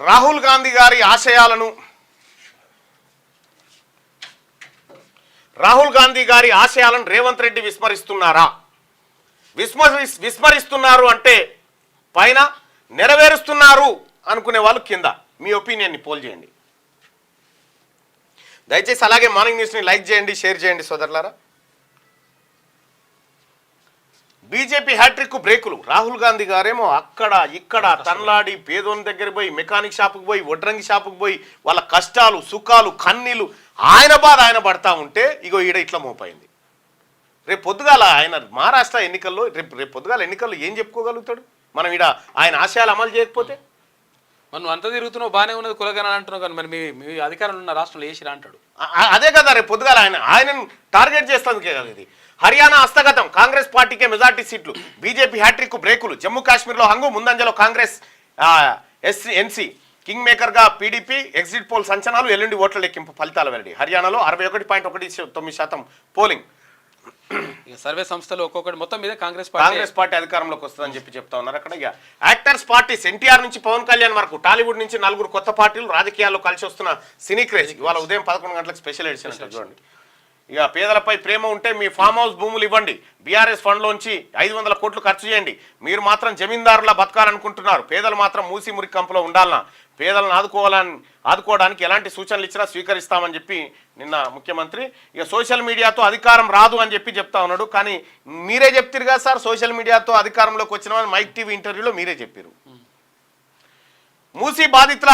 S1: రాహుల్ గాంధీ గారి ఆశయాలను రేవంత్ రెడ్డి విస్మరిస్తున్నారా? విస్మరిస్తున్నారు అంటే పైన, నెరవేరుస్తున్నారు అనుకునే వాళ్ళు కింద. మీ ఒపీనియన్ని పోల్ చేయండి దయచేసి. అలాగే మార్నింగ్ న్యూస్ని లైక్ చేయండి, షేర్ చేయండి సోదరులారా. బీజేపీ హ్యాట్రిక్ బ్రేకులు. రాహుల్ గాంధీ గారేమో అక్కడ ఇక్కడ తన్లాడి పేదోని దగ్గర పోయి, మెకానిక్ షాపుకి పోయి, వడ్రంగి షాపుకి పోయి, వాళ్ళ కష్టాలు సుఖాలు కన్నీళ్ళు ఆయన బాధ ఆయన పడతా ఉంటే ఇగో ఈడ ఇట్లా మోపైంది. రేపు పొద్దుగాల ఆయన మహారాష్ట్ర ఎన్నికల్లో రేపు పొద్దుగాల ఎన్నికల్లో ఏం చెప్పుకోగలుగుతాడు? మనం ఈడ ఆయన ఆశయాలు అమలు చేయకపోతే.
S2: మనం అంతా తిరుగుతున్నావు, బాగానే ఉన్నది, కులగన అంటున్నావు, కానీ మరి మీ అధికారంలో ఉన్న రాష్ట్రంలో వేసిరా అంటాడు.
S1: అదే కదా రేపు పొద్దుగాల ఆయనను టార్గెట్ చేస్తానికే కదా ఇది. హర్యానా హస్తగతం. కాంగ్రెస్ పార్టీకే మెజార్టీ సీట్లు. బీజేపీ హ్యాట్రిక్ బ్రేకులు. జమ్మూ కాశ్మీర్లో హంగు. ముందంజలో కాంగ్రెస్ ఎన్సీ. కింగ్ మేకర్గా పీడీపీ. ఎగ్జిట్ పోల్స్ అంచనాలు. ఎల్లుండి ఓట్ల లెక్కింపు ఫలితాలు వెల్లడి. హర్యానాలో 61.19% పోలింగ్.
S2: సర్వే సంస్థలు ఒక్కొక్కటి మొత్తం మీద కాంగ్రెస్
S1: పార్టీ అధికారంలోకి వస్తుందని చెప్తా ఉన్నారు అక్కడ. ఇక యాక్టర్స్ పార్టీస్. ఎన్టీఆర్ నుంచి పవన్ కళ్యాణ్ వరకు టాలీవుడ్ నుంచి 4 కొత్త పార్టీలు రాజకీయాల్లో కలిసి వస్తున్న సినీ క్రేజ్. ఇవాళ ఉదయం 11 గంటలకు స్పెషల్ ఎడిషన్ అంటారు చూడండి. ఇక పేదలపై ప్రేమ ఉంటే మీ ఫామ్ హౌస్ భూములు ఇవ్వండి. బీఆర్ఎస్ ఫండ్లోంచి 500 కోట్లు ఖర్చు చేయండి. మీరు మాత్రం జమీందారులా బతకాలనుకుంటున్నారు. పేదలు మాత్రం మూసి మురికి కంపులో ఉండాలన్నా. పేదలను ఆదుకోవడానికి ఎలాంటి సూచనలు ఇచ్చినా స్వీకరిస్తామని చెప్పి నిన్న ముఖ్యమంత్రి. ఇక సోషల్ మీడియాతో అధికారం రాదు అని చెప్తా ఉన్నాడు. కానీ మీరే చెప్తారు కదా సార్, సోషల్ మీడియాతో అధికారంలోకి వచ్చిన మైక్ టీవీ ఇంటర్వ్యూలో మీరే చెప్పారు. మూసి బాధితుల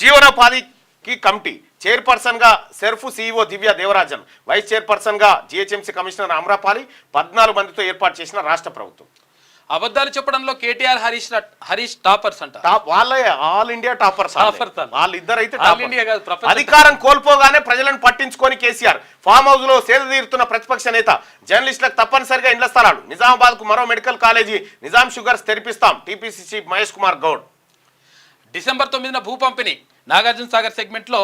S1: జీవనోపాధికి కమిటీ. చైర్పర్సన్గా SERP CEO Divya Devarajan. Vice చైర్పర్సన్గా జిహెచ్ఎంసీ కమిషనర్ అమ్రపాలి. 14 మందితో ఏర్పాటు చేసిన రాష్ట్ర ప్రభుత్వం.
S2: అబద్ధాలు చెప్పడంలో కేటీఆర్ హరీష్ టాపర్స్ అంట.
S1: వాళ్ళే ఆల్ ఇండియా టాపర్స్. వాళ్ళిద్దరైతే
S2: అయితే
S1: అధికారం కోల్పోగానే ప్రజలను పట్టించుకొని కేసీఆర్. ఫామ్ హౌస్ లో సేద తీరుతున్న ప్రతిపక్ష నేత. జర్నలిస్టులకు తప్పనిసరిగా ఇండ్ల స్థలాలు. నిజామాబాద్ కు మరో మెడికల్ కాలేజీ. నిజాం షుగర్స్ తెరిపిస్తాం. టీపీసీసీ మహేష్ కుమార్ గౌడ్.
S2: డిసెంబర్ 9న భూ పంపిణీ. నాగార్జున సాగర్ సెగ్మెంట్లో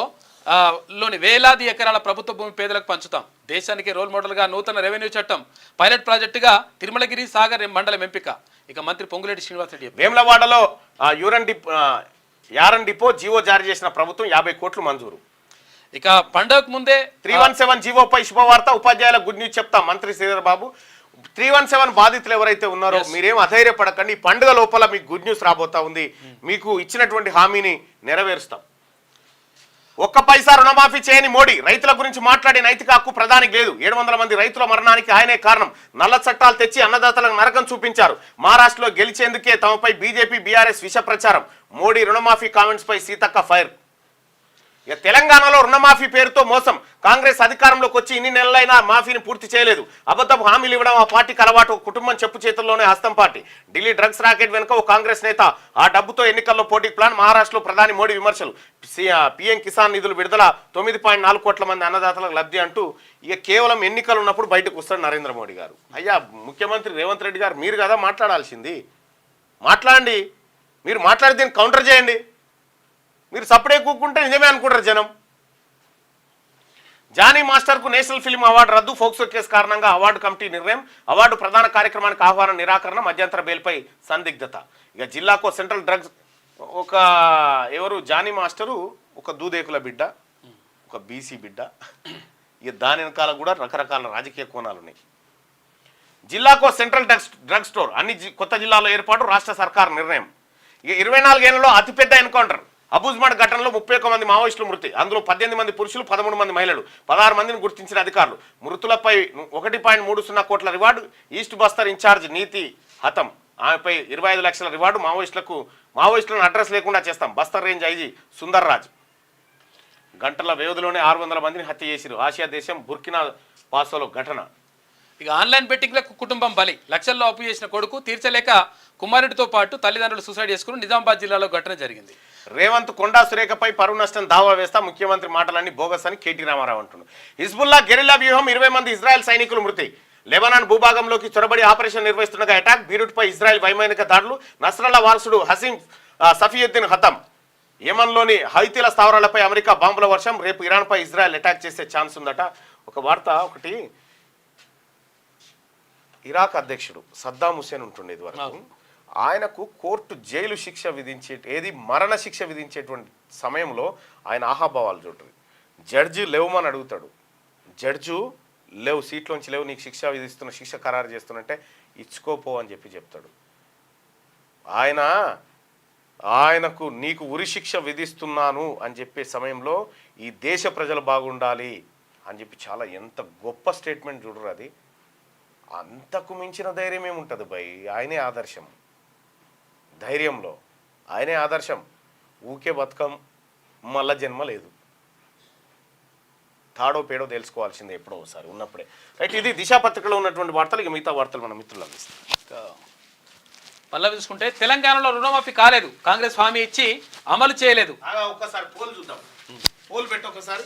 S2: లోని వేలాది ఎకరాల ప్రభుత్వ భూమి పేదలకు పంచుతాం. దేశానికి రోల్ మోడల్గా నూతన రెవెన్యూ చట్టం. పైలట్ ప్రాజెక్టుగా తిరుమలగిరి సాగర్ మండలం ఎంపిక. ఇక మంత్రి పొంగులేటి శ్రీనివాసరెడ్డి.
S1: వేములవాడలో యారన్ డిపో జీవో జారీ చేసిన ప్రభుత్వం. 50 కోట్లు మంజూరు.
S2: ఇక పండుగకు ముందే
S1: 317 జీవోపై శుభవార్త. ఉపాధ్యాయుల గుడ్ న్యూస్ చెప్తాం. మంత్రి శ్రీధర్ బాబు. 317 బాధితులు ఎవరైతే ఉన్నారో మీరేం అధైర్యపడకండి. పండుగ లోపల మీకు గుడ్ న్యూస్ రాబోతా ఉంది. మీకు ఇచ్చినటువంటి హామీని నెరవేరుస్తాం. 1 పైసా రుణమాఫీ చేయని మోడీ. రైతుల గురించి మాట్లాడే నైతిక హక్కు ప్రధానికి లేదు. 700 మంది రైతుల మరణానికి ఆయనే కారణం. నల్ల చట్టాలు తెచ్చి అన్నదాతలకు నరకం చూపించారు. మహారాష్ట్రలో గెలిచేందుకే తమపై బీజేపీ బీఆర్ఎస్ విష ప్రచారం. మోడీ రుణమాఫీ కామెంట్స్ పై సీతక్క ఫైర్. ఇక తెలంగాణలో రుణమాఫీ పేరుతో మోసం. కాంగ్రెస్ అధికారంలోకి వచ్చి ఇన్ని నెలలైనా మాఫీని పూర్తి చేయలేదు. అబద్ధపు హామీలు ఇవ్వడం ఆ పార్టీకి అలవాటు. కుటుంబం చెప్పు చేతుల్లోనే హస్తం పార్టీ. ఢిల్లీ డ్రగ్స్ రాకెట్ వెనుక ఓ కాంగ్రెస్ నేత. ఆ డబ్బుతో ఎన్నికల్లో పోటీ ప్లాన్. మహారాష్ట్రలో ప్రధాని మోడీ విమర్శలు. పీఎం కిసాన్ నిధులు విడుదల. 9.4 కోట్ల మంది అన్నదాతలకు లబ్ధి అంటూ ఇక కేవలం ఎన్నికలు ఉన్నప్పుడు బయటకు వస్తాడు నరేంద్ర మోడీ గారు. అయ్యా ముఖ్యమంత్రి రేవంత్ రెడ్డి గారు మీరు కదా మాట్లాడాల్సింది, మాట్లాడండి. మీరు మాట్లాడి దీన్ని కౌంటర్ చేయండి. మీరు సపడే కూకుంటే నిజమే అనుకుంటారు జనం. జానీ మాస్టర్కు నేషనల్ ఫిల్మ్ అవార్డు రద్దు. ఫోక్సో కేసు కారణంగా అవార్డు కమిటీ నిర్ణయం. అవార్డు ప్రధాన కార్యక్రమానికి ఆహ్వానం నిరాకరణ. మధ్యంతర బెయిల్పై సందిగ్ధత. ఇక జిల్లాకు సెంట్రల్ డ్రగ్స్ ఒక ఎవరు జానీ మాస్టరు ఒక దూదేకుల బిడ్డ, ఒక బీసీ బిడ్డ. ఇక దాని వెనకాల కూడా రకరకాల రాజకీయ కోణాలు ఉన్నాయి. జిల్లాకు సెంట్రల్ డ్రగ్ స్టోర్ అన్ని కొత్త జిల్లాలో ఏర్పాటు. రాష్ట్ర సర్కారు నిర్ణయం. ఇక 24 ఏళ్లలో అతిపెద్ద ఎన్కౌంటర్. అబూజ్మాడ్ ఘటనలో 31 మంది మావోయిస్టులు మృతి. అందులో 18 మంది పురుషులు, 13 మంది మహిళలు, 16 మందిని గుర్తించిన అధికారులు. మృతులపై 1.30 కోట్ల రివార్డు. ఈస్ట్ బస్తర్ ఇన్ఛార్జ్ నీతి హతం. ఆమెపై 25 లక్షల రివార్డు. మావోయిస్టులను అడ్రస్ లేకుండా చేస్తాం. Bastar range IG Sundar Raj. గంటల వ్యవధిలోనే 600 మందిని హత్య చేసిరు. ఆసియా దేశం బుర్కినా ఫాసోలో ఘటన.
S2: ఇక ఆన్లైన్ బెట్టింగ్లకు కుటుంబం బలి. లక్షల్లో అప్పు చేసిన కొడుకు తీర్చలేక కుమారుడితో పాటు తల్లిదండ్రులు సూసైడ్ చేసుకుని నిజామాబాద్ జిల్లాలో ఘటన జరిగింది.
S1: రేవంత్ కొండా సురేఖపై పరువు నష్టం దావా వేస్తా. ముఖ్యమంత్రి మాటలన్నీ బోగస్ అని కేటీ రామారావు అంటున్నారు. హిజ్బుల్లా గెరిల్లా వ్యూహం. 20 మంది ఇజ్రాయెల్ సైనికులు మృతి. లెబనాన్ భూభాగంలోకి చొరబడి ఆపరేషన్ నిర్వహిస్తుండగా అటాక్. బీరుట్పై ఇజ్రాయెల్ వైమానిక దాడులు. నస్రల్లా వారసుడు హసీం సఫియుద్దీన్ హతం. యెమన్లోని హైతీల స్థావరాలపై అమెరికా బాంబుల వర్షం. రేపు ఇరాన్పై ఇజ్రాయెల్ అటాక్ చేసే ఛాన్స్ ఉందట. ఒక వార్త ఒకటి, ఇరాక్ అధ్యక్షుడు సద్దాం హుసేన్ ఉంటుండే ఇదివరకు. ఆయనకు కోర్టు జైలు శిక్ష మరణ శిక్ష విధించేటువంటి సమయంలో ఆయన ఆహాభావాలు చూడరు. జడ్జి లేవమని అడుగుతాడు. జడ్జు లేవు, సీట్లోంచి లేవు, నీకు శిక్ష ఖరారు చేస్తున్నట్టే ఇచ్చుకోపో అని చెప్తాడు. ఆయనకు నీకు ఉరి శిక్ష విధిస్తున్నాను అని చెప్పే సమయంలో ఈ దేశ ప్రజలు బాగుండాలి అని చెప్పి చాలా ఎంత గొప్ప స్టేట్మెంట్ చూడరు. అది అంతకు మించిన ధైర్యం ఏముంటుంది భయ్. ఆయనే ఆదర్శం ధైర్యంలో, ఆయనే ఆదర్శం. ఊకే బతకం, మళ్ళా జన్మ లేదు. తాడో పేడో తెలుసుకోవాల్సిందే ఎప్పుడో ఒకసారి ఉన్నప్పుడే. రైట్, ఇది దిశా పత్రికలో ఉన్నటువంటి వార్తలు. ఇక మిగతా వార్తలు మన మిత్రులు అందిస్తారు.
S2: మళ్ళీ చూసుకుంటే తెలంగాణలో రుణమాఫీ కాలేదు. కాంగ్రెస్ హామీ ఇచ్చి అమలు చేయలేదు.
S1: ఒక్కసారి పోల్ చూద్దాం. పోల్ పెట్టి ఒకసారి.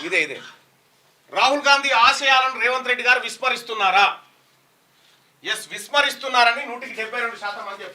S1: ఇదే రాహుల్ గాంధీ ఆశయాలను రేవంత్ రెడ్డి గారు విస్మరిస్తున్నారా? ఎస్, విస్మరిస్తున్నారని 172% మంది చెప్తారు.